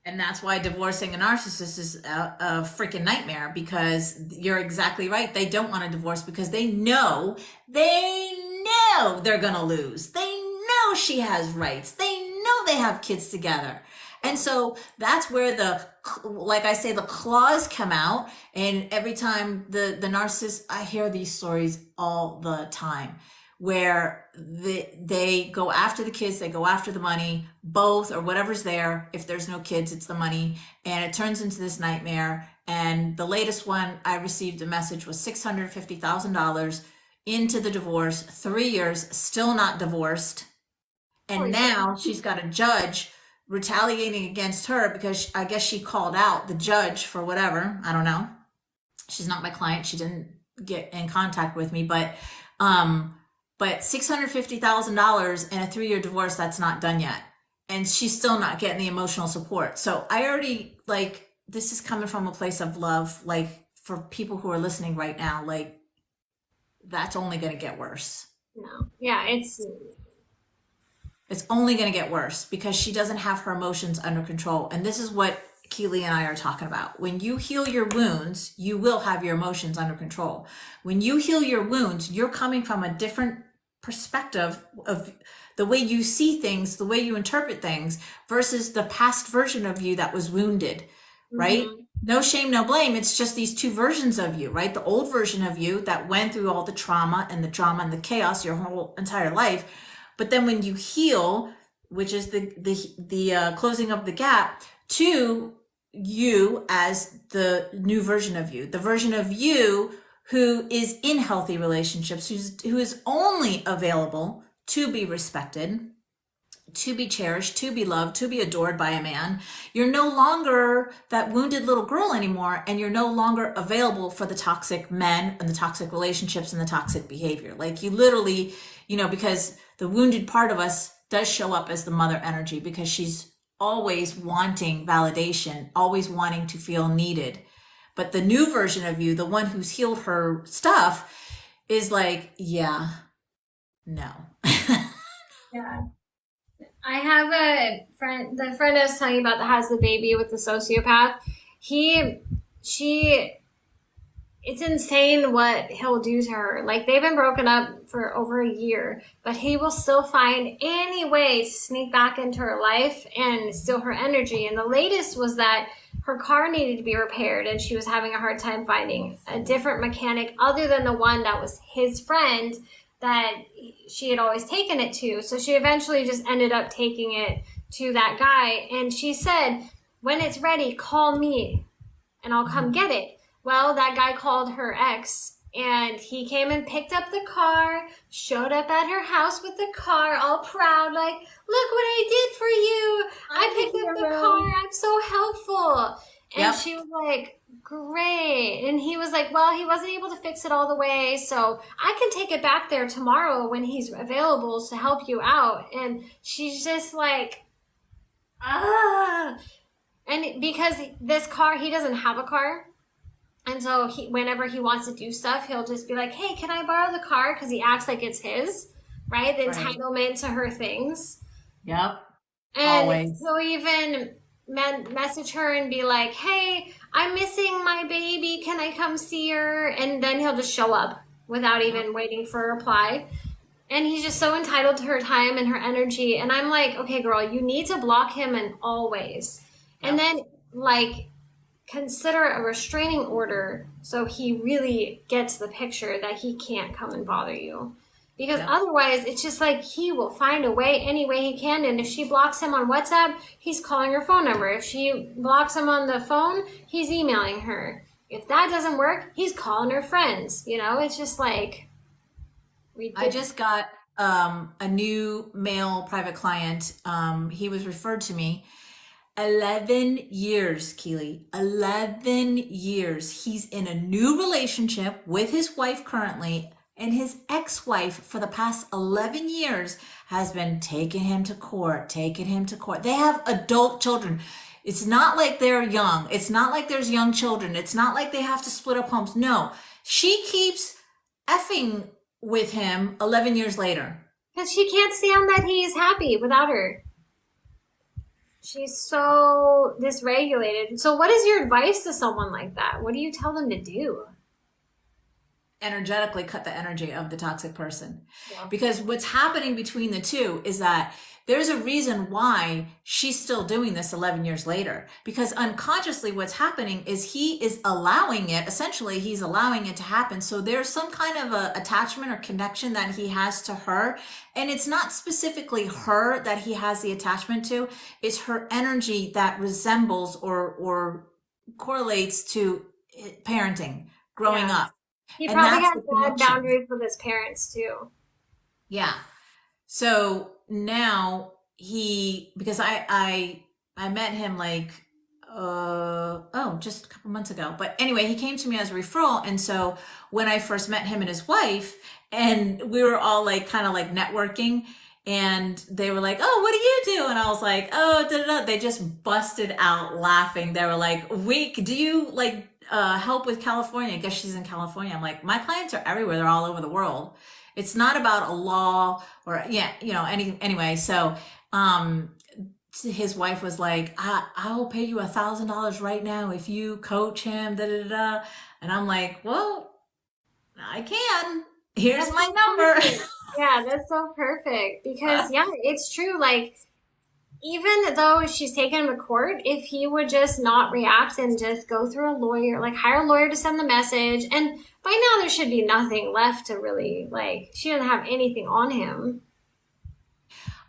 And that's why divorcing a narcissist is a freaking nightmare, because you're exactly right. They don't want a divorce because they know they're going to lose. They know she has rights. They know they have kids together. And so that's where like I say, the claws come out. And every time the narcissist, I hear these stories all the time, where they go after the kids, they go after the money, both, or whatever's there. If there's no kids, it's the money, and it turns into this nightmare. And the latest one I received a message was $650,000 into the divorce, 3 years, still not divorced. And Holy shit. now she's got a judge retaliating against her because I guess she called out the judge for whatever. I don't know. She's not my client. She didn't get in contact with me, but $650,000 in a 3 year divorce, that's not done yet. And she's still not getting the emotional support. So I already, like, this is coming from a place of love. Like, for people who are listening right now, like, that's only going to get worse. No. Yeah, It's only going to get worse because she doesn't have her emotions under control. And this is what Keely and I are talking about. When you heal your wounds, you will have your emotions under control. When you heal your wounds, you're coming from a different perspective of the way you see things, the way you interpret things, versus the past version of you that was wounded, right? mm-hmm. No shame, no blame. It's just these two versions of you, right? The old version of you that went through all the trauma and the drama and the chaos your whole entire life. But then when you heal, which is the closing of the gap, to you as the new version of you, the version of you who is in healthy relationships, who is only available to be respected, to be cherished, to be loved, to be adored by a man. You're no longer that wounded little girl anymore, and you're no longer available for the toxic men and the toxic relationships and the toxic behavior. Like you literally, because the wounded part of us does show up as the mother energy because she's always wanting validation, always wanting to feel needed. But the new version of you, the one who's healed her stuff, is like, yeah, no. Yeah. I have a friend, the friend I was telling you about that has the baby with the sociopath. She, it's insane what he'll do to her. Like they've been broken up for over a year, but he will still find any way to sneak back into her life and steal her energy. And the latest was that her car needed to be repaired and she was having a hard time finding a different mechanic other than the one that was his friend that she had always taken it to. So she eventually just ended up taking it to that guy. And she said, when it's ready, call me and I'll come get it. Well, that guy called her ex and he came and picked up the car, showed up at her house with the car, all proud, like, look what I did for you. I picked up the car. I'm so helpful. And Yep. she was like, great. And he was like, well, he wasn't able to fix it all the way. So I can take it back there tomorrow when he's available to help you out. And she's just like, ah. And because this car, he doesn't have a car. And so whenever he wants to do stuff, he'll just be like, hey, can I borrow the car? Because he acts like it's his, right? The Right. entitlement to her things. Yep. And Always. he'll even message her and be like, hey, I'm missing my baby. Can I come see her? And then he'll just show up without even waiting for a reply. And he's just so entitled to her time and her energy. And I'm like, okay, girl, you need to block him in all ways. And then, like, consider a restraining order so he really gets the picture that he can't come and bother you. Because otherwise, it's just like he will find a way any way he can. And if she blocks him on WhatsApp, he's calling her phone number. If she blocks him on the phone, he's emailing her. If that doesn't work, he's calling her friends. It's just like I just got a new male private client. He was referred to me. 11 years, Keely. 11 years. He's in a new relationship with his wife currently, and his ex-wife for the past 11 years has been taking him to court, taking him to court. They have adult children. It's not like they're young. It's not like there's young children. It's not like they have to split up homes. No, she keeps effing with him 11 years later. because she can't stand that he's happy without her. She's so dysregulated. So what is your advice to someone like that? What do you tell them to do? Energetically cut the energy of the toxic person. Yeah. Because what's happening between the two is that there's a reason why she's still doing this 11 years later. Because unconsciously what's happening is he is allowing it, essentially he's allowing it to happen. So there's some kind of a attachment or connection that he has to her. And it's not specifically her that he has the attachment to. It's her energy that resembles or correlates to parenting, growing up. He And probably that's has the bad connection. boundaries with his parents too. Yeah. So now because I met him like just a couple months ago. But anyway, he came to me as a referral. And so when I first met him and his wife, and we were all like kind of like networking, and they were like, oh, what do you do? And I was like, oh, da, da, da. They just busted out laughing. They were like, do you like help with California? I guess she's in California. I'm like, my clients are everywhere. They're all over the world. It's not about a law or anyway. So his wife was like, I will pay you $1,000 right now if you coach him, da da da da. And I'm like, well, I can. Here's my number. Yeah, that's so perfect. Because it's true. Like, even though she's taken him to court, if he would just not react and just go through a lawyer, like hire a lawyer to send the message, and by now there should be nothing left to really, like, she doesn't have anything on him.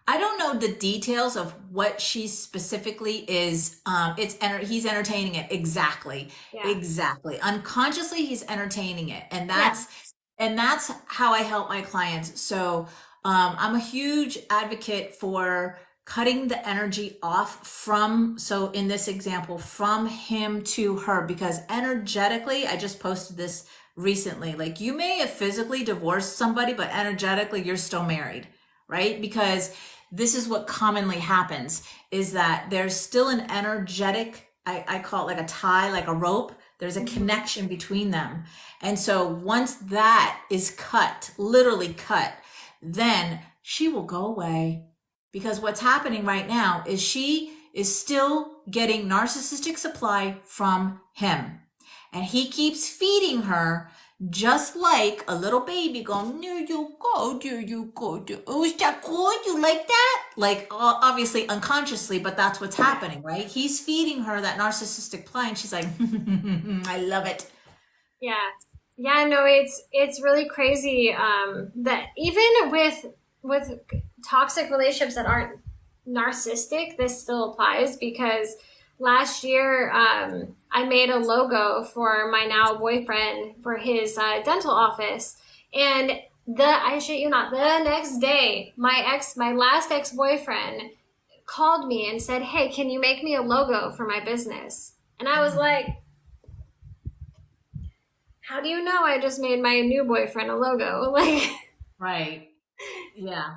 I don't know the details of what she specifically is. He's entertaining it. Exactly. Yeah. Exactly. Unconsciously, he's entertaining it. And that's how I help my clients. So, I'm a huge advocate for cutting the energy off from, so in this example, from him to her, because energetically, I just posted this recently, like you may have physically divorced somebody, but energetically you're still married, right? Because this is what commonly happens is that there's still an energetic, I call it like a tie, like a rope. There's a Mhm. connection between them. And so once that is cut, literally cut, then she will go away. Because what's happening right now is she is still getting narcissistic supply from him. And he keeps feeding her just like a little baby going, there you go, there you go. Oh, is that good? You like that? Like, obviously unconsciously, but that's what's happening, right? He's feeding her that narcissistic play, and she's like, I love it. Yeah. Yeah, no, it's really crazy that even with toxic relationships that aren't narcissistic, this still applies because last year I made a logo for my now boyfriend for his dental office, and I shit you not, the next day my last ex boyfriend called me and said, "Hey, can you make me a logo for my business?" And I was like, how do you know I just made my new boyfriend a logo? Like, Right. Yeah.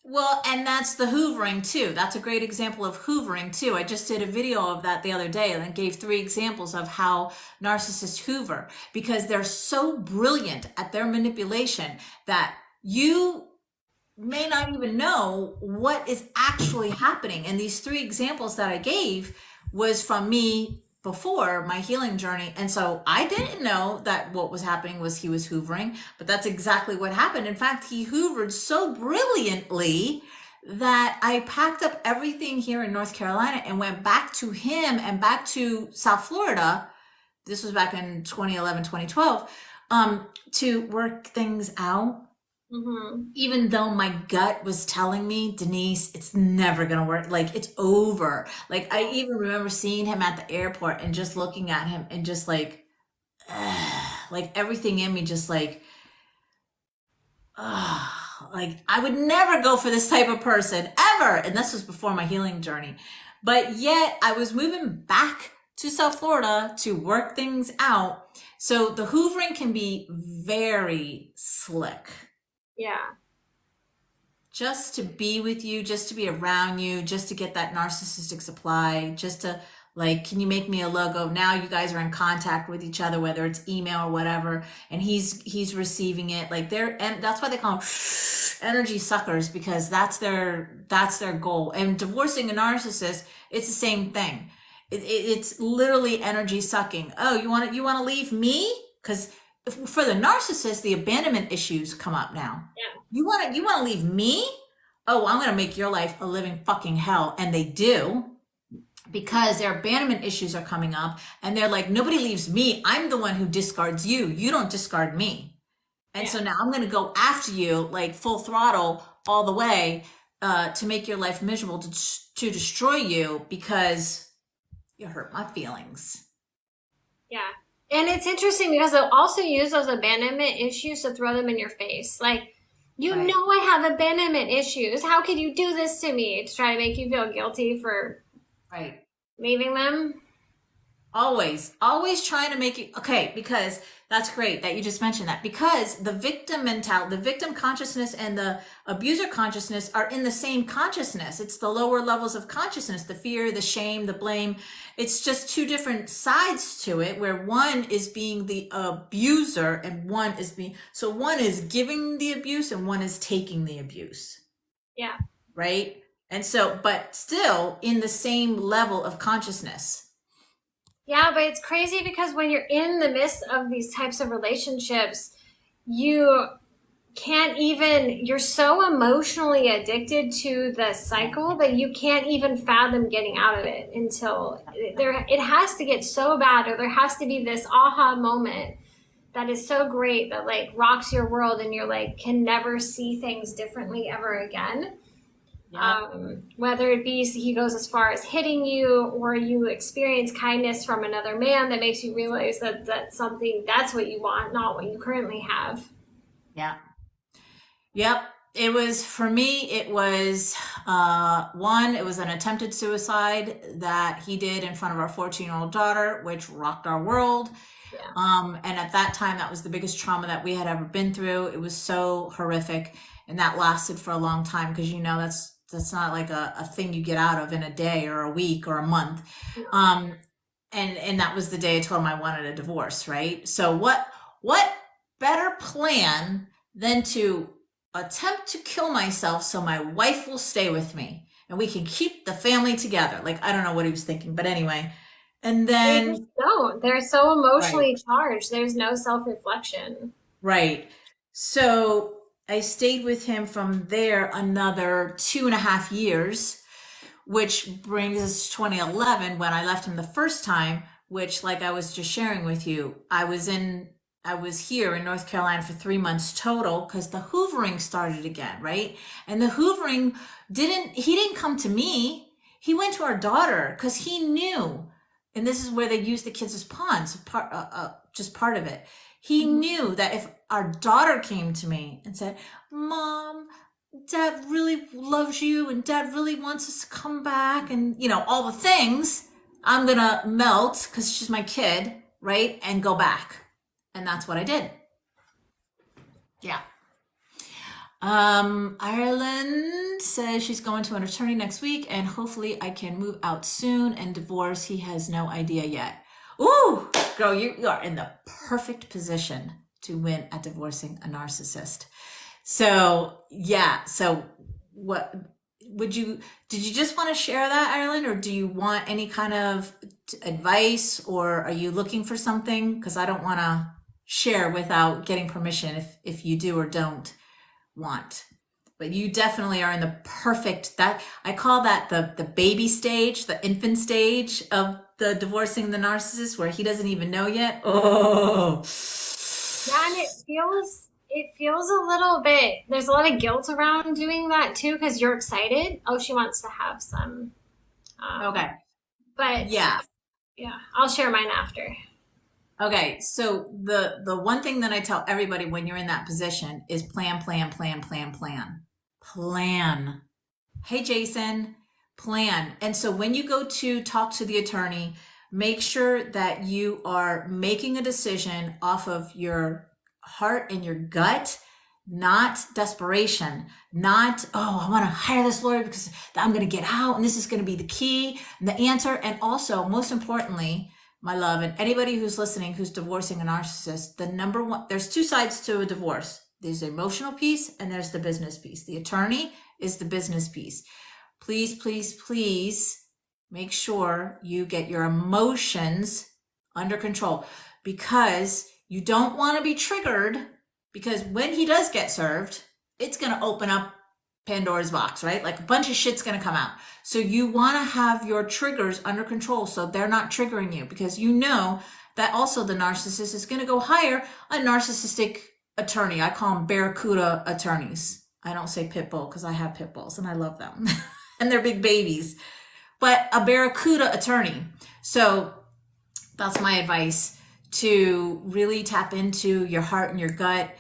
Well, and that's the hoovering too. That's a great example of hoovering too. I just did a video of that the other day and gave 3 examples of how narcissists hoover because they're so brilliant at their manipulation that you may not even know what is actually happening. And these 3 examples that I gave was from me before my healing journey. And so I didn't know that what was happening was he was hoovering, but that's exactly what happened. In fact, he hoovered so brilliantly that I packed up everything here in North Carolina and went back to him and back to South Florida. This was back in 2011, 2012, to work things out, mm-hmm. even though my gut was telling me, Denise, it's never gonna work. Like it's over. Like I even remember seeing him at the airport and just looking at him and just like everything in me just like I would never go for this type of person ever. And this was before my healing journey. But yet I was moving back to South Florida to work things out. So the hoovering can be very slick. Yeah. Just to be with you, just to be around you, just to get that narcissistic supply, just to like, can you make me a logo? Now you guys are in contact with each other, whether it's email or whatever, and he's receiving it. Like and that's why they call them energy suckers because that's their goal. And divorcing a narcissist, it's the same thing. It's literally energy sucking. Oh, you want to leave me? Because for the narcissist, the abandonment issues come up now. Yeah. You want to leave me? Oh, I'm going to make your life a living fucking hell. And they do because their abandonment issues are coming up and they're like, nobody leaves me. I'm the one who discards you. You don't discard me. And Yeah. so now I'm going to go after you like full throttle all the way to make your life miserable, to destroy you because you hurt my feelings. Yeah. And it's interesting because they'll also use those abandonment issues to throw them in your face. Like, you Right. know I have abandonment issues. How could you do this to me? To try to make you feel guilty for Right. leaving them. Always trying to make it okay, because that's great that you just mentioned that because the victim mentality, the victim consciousness and the abuser consciousness are in the same consciousness. It's the lower levels of consciousness, the fear, the shame, the blame. It's just 2 different sides to it where one is being the abuser and one is one is giving the abuse and one is taking the abuse, Yeah. right? And so, but still in the same level of consciousness. Yeah, but it's crazy because when you're in the midst of these types of relationships, you can't even, you're so emotionally addicted to the cycle that you can't even fathom getting out of it until it has to get so bad, or there has to be this aha moment that is so great that like rocks your world and you're like can never see things differently ever again. Yeah. Whether it be he goes as far as hitting you, or you experience kindness from another man that makes you realize that that's what you want, not what you currently have. Yeah. Yep. it was for me, it was one, it was an attempted suicide that he did in front of our 14-year-old daughter, which rocked our world. Yeah. And at that time, that was the biggest trauma that we had ever been through. It was so horrific, and that lasted for a long time because that's not like a thing you get out of in a day or a week or a month. No. Um, and that was the day I told him I wanted a divorce, right? So what better plan than to attempt to kill myself so my wife will stay with me and we can keep the family together. Like I don't know what he was thinking, but anyway. And They just then don't. They're so right. emotionally charged. There's no self-reflection. Right. So I stayed with him from there another 2.5 years, which brings us to 2011 when I left him the first time, which, like I was just sharing with you, I was here in North Carolina for 3 months total because the hoovering started again, right? And the hoovering he didn't come to me. He went to our daughter because he knew, and this is where they use the kids as pawns, just part of it. He Mhm. knew that if our daughter came to me and said, Mom, Dad really loves you and Dad really wants us to come back and, all the things, I'm going to melt because she's my kid, right? And go back. And that's what I did. Yeah. Ireland says she's going to an attorney next week and hopefully I can move out soon and divorce. He has no idea yet. Ooh, girl, you are in the perfect position to win at divorcing a narcissist. So, yeah. So, what did you just want to share that, Ireland, or do you want any kind of advice, or are you looking for something? Because I don't want to share without getting permission if you do or don't want. But you definitely are in the perfect, that I call that the baby stage, the infant stage of the divorcing the narcissist where he doesn't even know yet. Oh. Yeah, and it feels a little bit. There's a lot of guilt around doing that too because you're excited. Oh, she wants to have some. Um, Okay. but Yeah. yeah, I'll share mine after. Okay, so the one thing that I tell everybody when you're in that position is plan, plan, plan, plan, plan. Plan. Hey Jason, plan. And so when you go to talk to the attorney, make sure that you are making a decision off of your heart and your gut, not desperation, not, oh, I want to hire this lawyer because I'm going to get out and this is going to be the key and the answer. And also, most importantly, my love, and anybody who's listening who's divorcing a narcissist, the number one, there's two sides to a divorce. There's the emotional piece and there's the business piece. The attorney is the business piece. Please, please, please make sure you get your emotions under control because you don't want to be triggered, because when he does get served, it's going to open up Pandora's box, right? Like a bunch of shit's going to come out. So you want to have your triggers under control so they're not triggering you, because you know that also the narcissist is going to go hire a narcissistic attorney. I call them barracuda attorneys. I don't say pit bull because I have pit bulls and I love them and they're big babies, but a barracuda attorney. So that's my advice, to really tap into your heart and your gut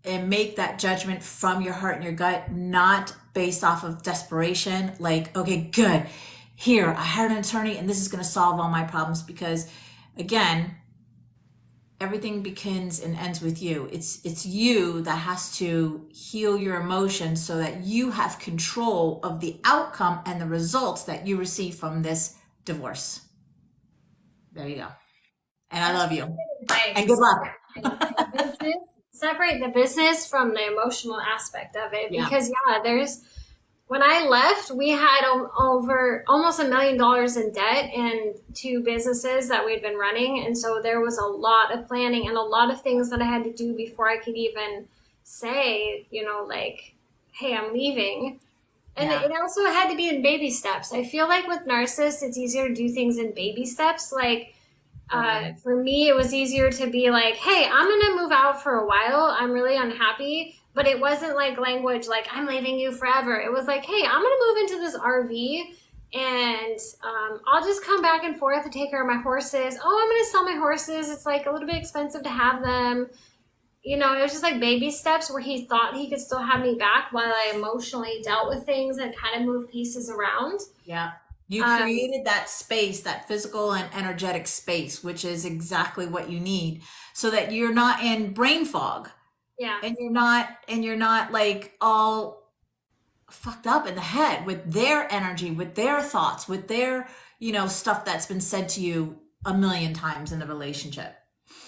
and make that judgment from your heart and your gut, not based off of desperation. Like, okay, good. Here, I hired an attorney and this is going to solve all my problems, because again, everything begins and ends with you. It's you that has to heal your emotions so that you have control of the outcome and the results that you receive from this divorce. There you go. And I That's love you. good And good advice. luck. The business, separate the business from the emotional aspect of it Yeah. because yeah, there's when I left, we had over almost $1 million in debt and two businesses that we'd been running. And so there was a lot of planning and a lot of things that I had to do before I could even say, like, hey, I'm leaving. And Yeah. it also had to be in baby steps. I feel like with narcissists, it's easier to do things in baby steps. Like, Totally. for me, it was easier to be like, hey, I'm going to move out for a while. I'm really unhappy. But it wasn't like language like, I'm leaving you forever. It was like, hey, I'm going to move into this RV and I'll just come back and forth to take care of my horses. Oh, I'm going to sell my horses. It's like a little bit expensive to have them. it was just like baby steps where he thought he could still have me back while I emotionally dealt with things and kind of moved pieces around. Yeah. You Um, created that space, that physical and energetic space, which is exactly what you need so that you're not in brain fog yeah. and you're not like all fucked up in the head with their energy, with their thoughts, with their, stuff that's been said to you a million times in the relationship.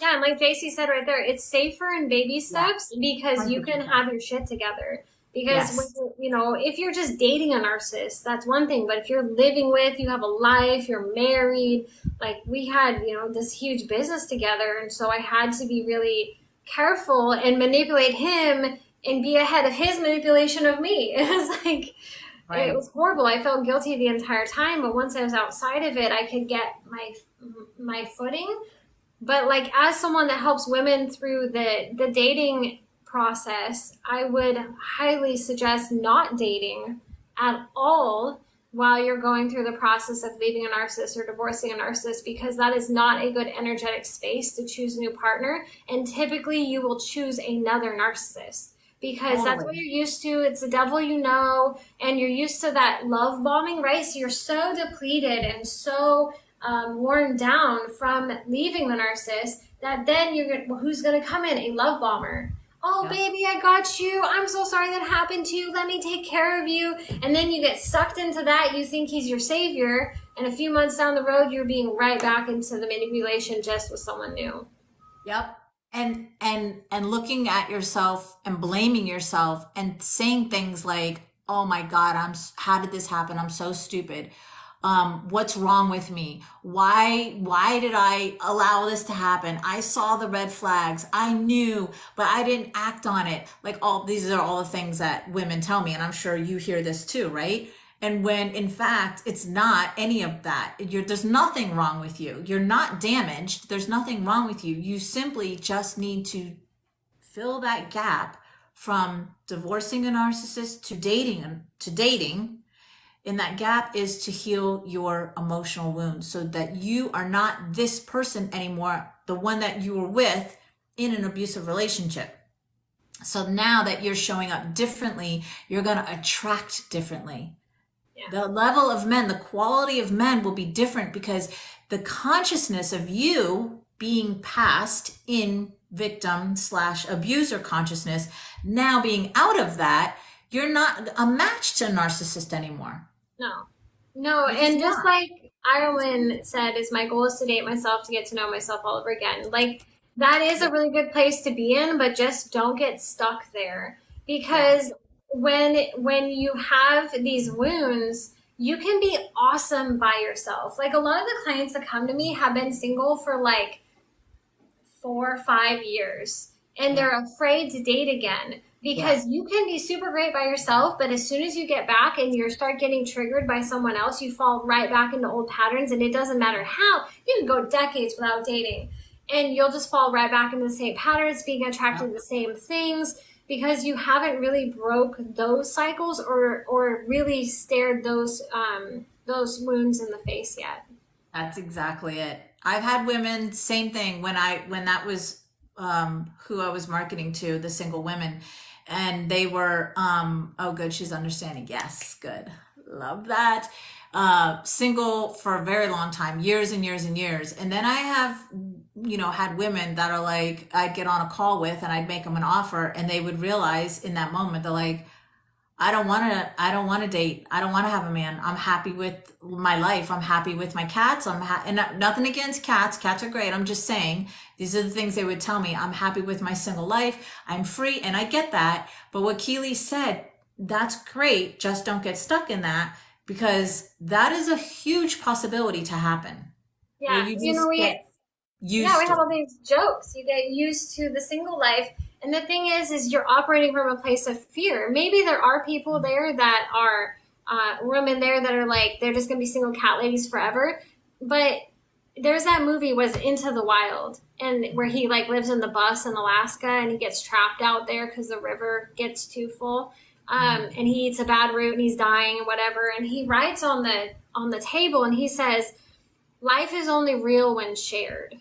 Yeah, and like JC said right there, it's safer in baby Yeah. steps because you can 100%. have your shit together. Because when Yes. if you're just dating a narcissist, that's one thing. But if you're living with, you have a life, you're married, like we had, this huge business together, and so I had to be really careful and manipulate him and be ahead of his manipulation of me. It was like it Right. was horrible. I felt guilty the entire time, but once I was outside of it, I could get my footing. But like as someone that helps women through the dating process, I would highly suggest not dating at all while you're going through the process of leaving a narcissist or divorcing a narcissist, because that is not a good energetic space to choose a new partner, and typically you will choose another narcissist because that's what Totally. you're used to. It's the devil, and you're used to that love bombing, right? So you're so depleted and so worn down from leaving the narcissist that then you're gonna, well, who's going to come in? A love bomber. Oh, Yep. baby, I got you. I'm so sorry that happened to you. Let me take care of you. And then you get sucked into that. You think he's your savior. And a few months down the road, you're being right back into the manipulation just with someone new. Yep. And looking at yourself and blaming yourself and saying things like, "Oh my God, how did this happen? I'm so stupid. What's wrong with me? Why did I allow this to happen? I saw the red flags. I knew, but I didn't act on it." Like all these are all the things that women tell me, and I'm sure you hear this too, right? And when in fact it's not any of that. There's nothing wrong with you. You're not damaged. There's nothing wrong with you. You simply just need to fill that gap from divorcing a narcissist to dating. And that gap is to heal your emotional wounds so that you are not this person anymore, the one that you were with in an abusive relationship. So now that you're showing up differently, you're going to attract differently. Yeah. The level of men, the quality of men will be different because the consciousness of you being past in victim slash abuser consciousness, now being out of that, you're not a match to a narcissist anymore. No. No. You're just And just not. like Ireland said, is my goal is to date myself to get to know myself all over again. Like that is a Yeah. really good place to be in, but just don't get stuck there Yeah. because when you have these wounds, you can be awesome by yourself. Like a lot of the clients that come to me have been single for like 4 or 5 years and Yeah. they're afraid to date again Yeah. because you can be super great by yourself, but as soon as you get back and you start getting triggered by someone else, you fall right back into old patterns, and it doesn't matter how. You can go decades without dating and you'll just fall right back into the same patterns, being attracted Yeah. to the same things because you haven't really broke those cycles or really stared those wounds in the face yet. That's exactly it. I've had women, same thing when that was who I was marketing to, the single women, and they were oh good, she's understanding. Yes, good. Love that. Single for a very long time, years and years and years. And then I have, had women that are like I'd get on a call with and I'd make them an offer and they would realize in that moment they're like, I don't want to date. I don't want to have a man. I'm happy with my life. I'm happy with my cats. And nothing against cats. Cats are great. I'm just saying these are the things they would tell me. I'm happy with my single life. I'm free. And I get that. But what Keely said, that's great. Just don't get stuck in that because that is a huge possibility to happen where Yeah, you you know just we get yeah, we used to have it. all these jokes. You get used to the single life. And the thing is you're operating from a place of fear. Maybe there are people there that are women there that are like, they're just going to be single cat ladies forever. But there's that movie was Into the Wild, and where he like lives in the bus in Alaska and he gets trapped out there because the river gets too full. And he eats a bad root and he's dying and whatever. And he writes on the table and he says, life is only real when shared.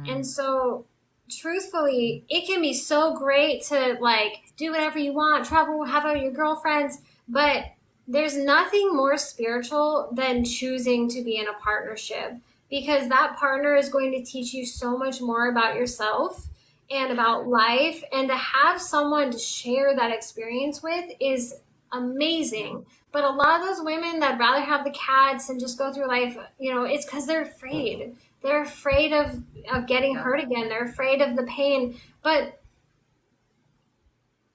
And Mhm. so truthfully, it can be so great to like do whatever you want, travel, have out your girlfriends, but there's nothing more spiritual than choosing to be in a partnership, because that partner is going to teach you so much more about yourself and about life, and to have someone to share that experience with is amazing. But a lot of those women that rather have the cats and just go through life, it's because they're afraid. They're afraid of getting Yeah. hurt again. They're afraid of the pain. But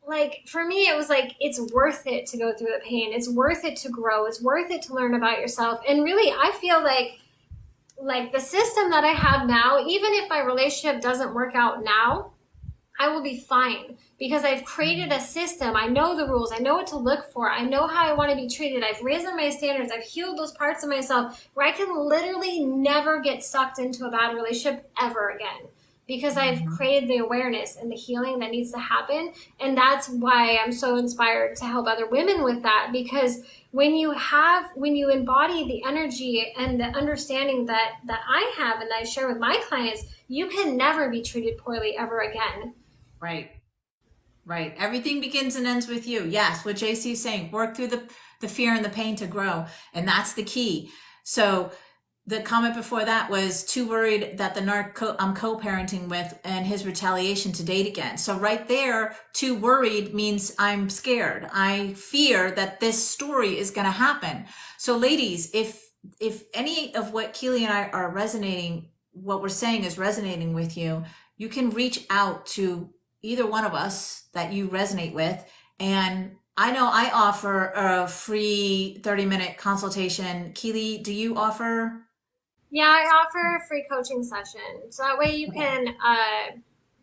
like for me, it was like it's worth it to go through the pain. It's worth it to grow. It's worth it to learn about yourself. And really, I feel like the system that I have now, even if my relationship doesn't work out now, I will be fine because I've created a system. I know the rules. I know what to look for. I know how I want to be treated. I've risen my standards. I've healed those parts of myself where I can literally never get sucked into a bad relationship ever again, because I've Mhm. created the awareness and the healing that needs to happen. And that's why I'm so inspired to help other women with that, because when you embody the energy and the understanding that I have and that I share with my clients, you can never be treated poorly ever again. Right. Right. Everything begins and ends with you. Yes, what JC is saying, work through the fear and the pain to grow. And that's the key. So the comment before that was too worried that the I'm co-parenting with and his retaliation to date again. So right there, too worried means I'm scared. I fear that this story is going to happen. So ladies, if any of what Keely and I are resonating, what we're saying is resonating with you, you can reach out to either one of us that you resonate with. And I know I offer a free 30-minute consultation. Keely, do you offer? Yeah, I offer a free coaching session. So that way you Okay. can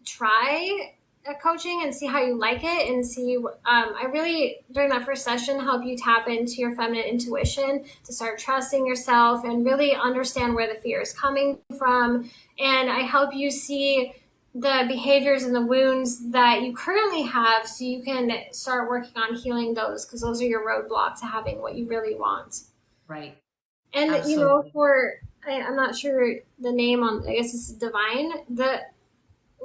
try a coaching and see how you like it, and see. I really, during that first session, help you tap into your feminine intuition to start trusting yourself and really understand where the fear is coming from. And I help you see the behaviors and the wounds that you currently have so you can start working on healing those, because those are your roadblock to having what you really want. Right. And Absolutely. I'm not sure the name on, I guess it's Divine.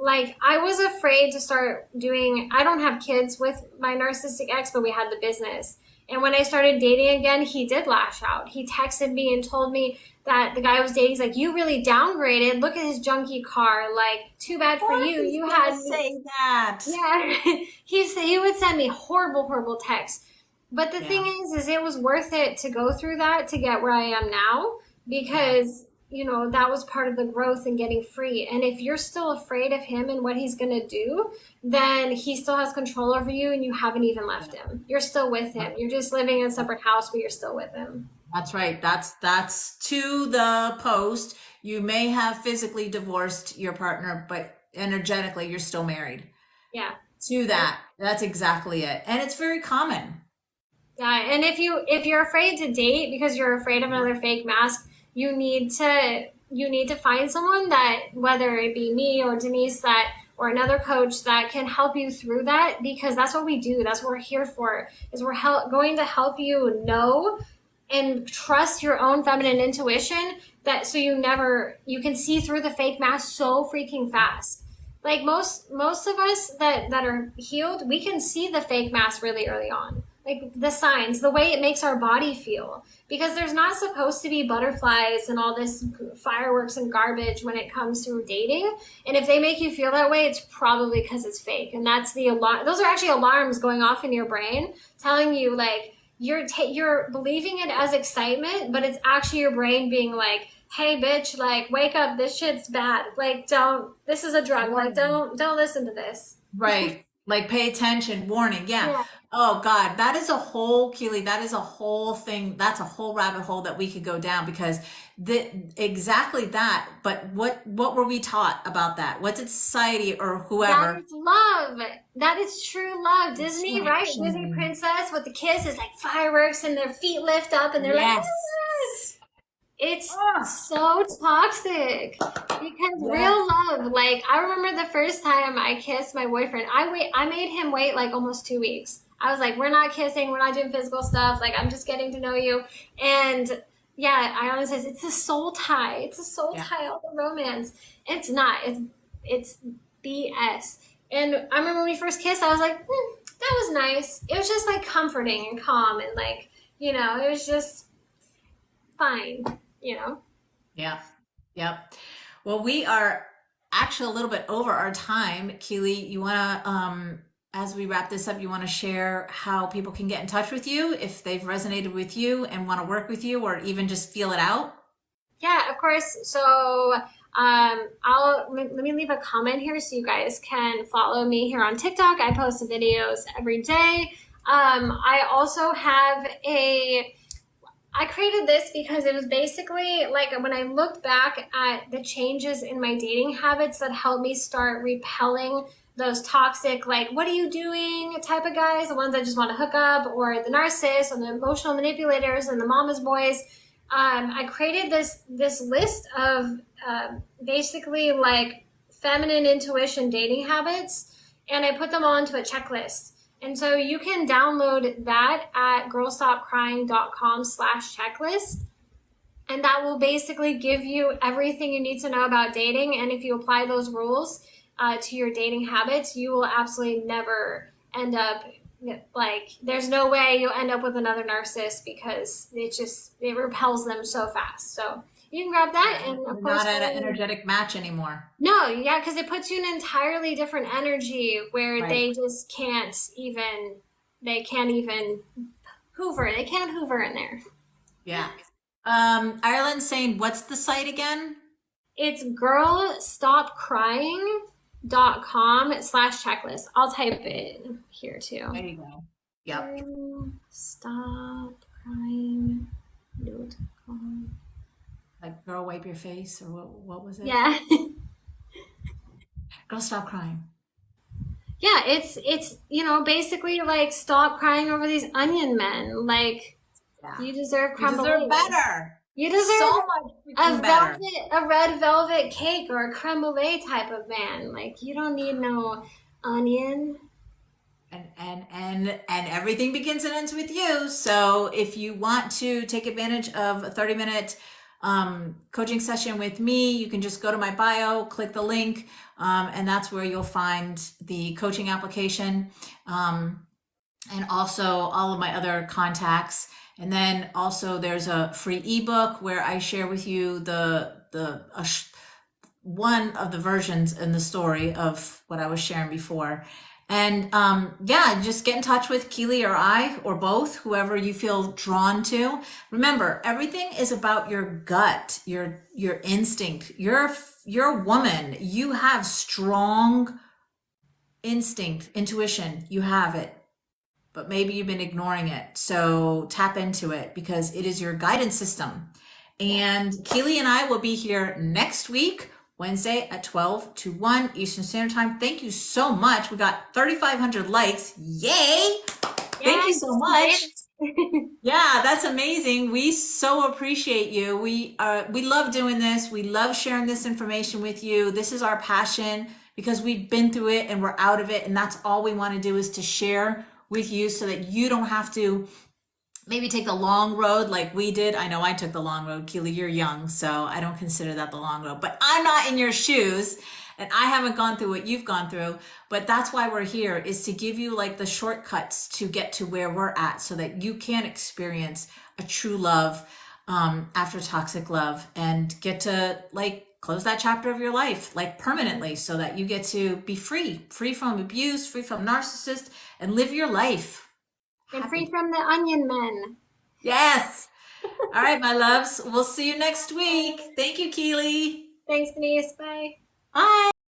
I was afraid to start doing, I don't have kids with my narcissistic ex, but we had the business. And when I started dating again, he did lash out. He texted me and told me that the guy I was dating, he's like, you really downgraded. Look at his junky car. Like, too bad Of for course you. he's You gonna had, say that. yeah. He would send me horrible, horrible texts. But the thing Yeah. is it was worth it to go through that to get where I am now, Yeah. because that was part of the growth and getting free. And if you're still afraid of him and what he's going to do, then he still has control over you and you haven't even left him. You're still with him. You're just living in a separate house, but you're still with him. That's right. That's to the post. You may have physically divorced your partner, but energetically you're still married. Yeah. To that. That's exactly it. And it's very common. Yeah, and if you're afraid to date because you're afraid of another fake mask, you need to find someone that, whether it be me or Denise, that or another coach that can help you through that, because that's what we do. That's what we're here for. Is we're going to help you know and trust your own feminine intuition, that so you can see through the fake mask so freaking fast. Like most of us that are healed, we can see the fake mask really early on, like the signs, the way it makes our body feel, because there's not supposed to be butterflies and all this fireworks and garbage when it comes to dating. And if they make you feel that way, it's probably because it's fake. And that's the alarm. Those are actually alarms going off in your brain telling you like you're believing it as excitement, but it's actually your brain being like, hey bitch, like wake up, this shit's bad, like don't, this is a drug, like don't listen to this. Right. Like pay attention, warning. Yeah. Yeah, Oh God, that is a whole, Keely, that is a whole thing. That's a whole rabbit hole that we could go down, because exactly that. But what were we taught about that? What did society or that whoever is love. That is true love. Disney, right? Disney attraction? princess with the kiss is like fireworks and their feet lift up and they're like, "Ah." Yes. It's Ah, so toxic, because yes. real love, like I remember the first time I kissed my boyfriend, I made him wait like almost 2 weeks. I was like, we're not kissing, we're not doing physical stuff, like I'm just getting to know you. And yeah, I always says it's a soul tie. It's a soul Yeah. tie, all the romance. It's not. It's BS. And I remember when we first kissed, I was like, that was nice. It was just like comforting and calm and like, it was just fine, you know? Yeah. Yep. Well, we are actually a little bit over our time. Keely, you want to, as we wrap this up, you want to share how people can get in touch with you if they've resonated with you and want to work with you or even just feel it out? Yeah, of course. So let me leave a comment here so you guys can follow me here on TikTok. I post videos every day. I also have I created this because it was basically like when I looked back at the changes in my dating habits that helped me start repelling those toxic, like, what are you doing type of guys, the ones that just want to hook up, or the narcissists, or the emotional manipulators, and the mama's boys. I created this list of basically like feminine intuition dating habits, and I put them all into a checklist. And so you can download that at girlstopcrying.com/checklist. And that will basically give you everything you need to know about dating. And if you apply those rules to your dating habits, you will absolutely never end up like, there's no way you'll end up with another narcissist because it repels them so fast. So you can grab that. And of You're course, not at an energetic match anymore. no, yeah, because it puts you in an entirely different energy where Right. they just they can't even hoover. They can't hoover in there. Yeah. Ireland's saying, what's the site again? It's girlstopcrying.com/checklist. I'll type it here too. There you go. Yep. Girlstopcrying.com. Like, girl, wipe your face, or what was it? Yeah. Girl, stop crying. Yeah, it's basically like stop crying over these onion men. Like, Yeah. you deserve You creme deserve brulee. better. You deserve So much freaking better. a red velvet cake or a creme brulee type of man. Like, you don't need no onion. And everything begins and ends with you. So if you want to take advantage of a 30-minute coaching session with me, you can just go to my bio, click the link, and that's where you'll find the coaching application, and also all of my other contacts. And then also there's a free ebook where I share with you one of the versions in the story of what I was sharing before. And yeah, just get in touch with Keely or I or both, whoever you feel drawn to. Remember, everything is about your gut, your instinct. You're a woman. You have strong instinct, intuition. You have it. But maybe you've been ignoring it. So tap into it because it is your guidance system. And Keely and I will be here next week, Wednesday at 12 to 1 Eastern Standard Time. Thank you so much. We got 3,500 likes. Yay! Thank you so much. Yeah, that's amazing. We so appreciate you. We love doing this. We love sharing this information with you. This is our passion because we've been through it and we're out of it. And that's all we want to do is to share with you so that you don't have to maybe take the long road like we did. I know I took the long road. Keely, you're young, so I don't consider that the long road. But I'm not in your shoes, and I haven't gone through what you've gone through. But that's why we're here, is to give you like the shortcuts to get to where we're at so that you can experience a true love after toxic love and get to like close that chapter of your life like permanently so that you get to be free from abuse, free from narcissists, and live your life. And free from the onion men. Yes. All right, my loves. We'll see you next week. Thank you, Keely. Thanks, Denise. Bye. Bye.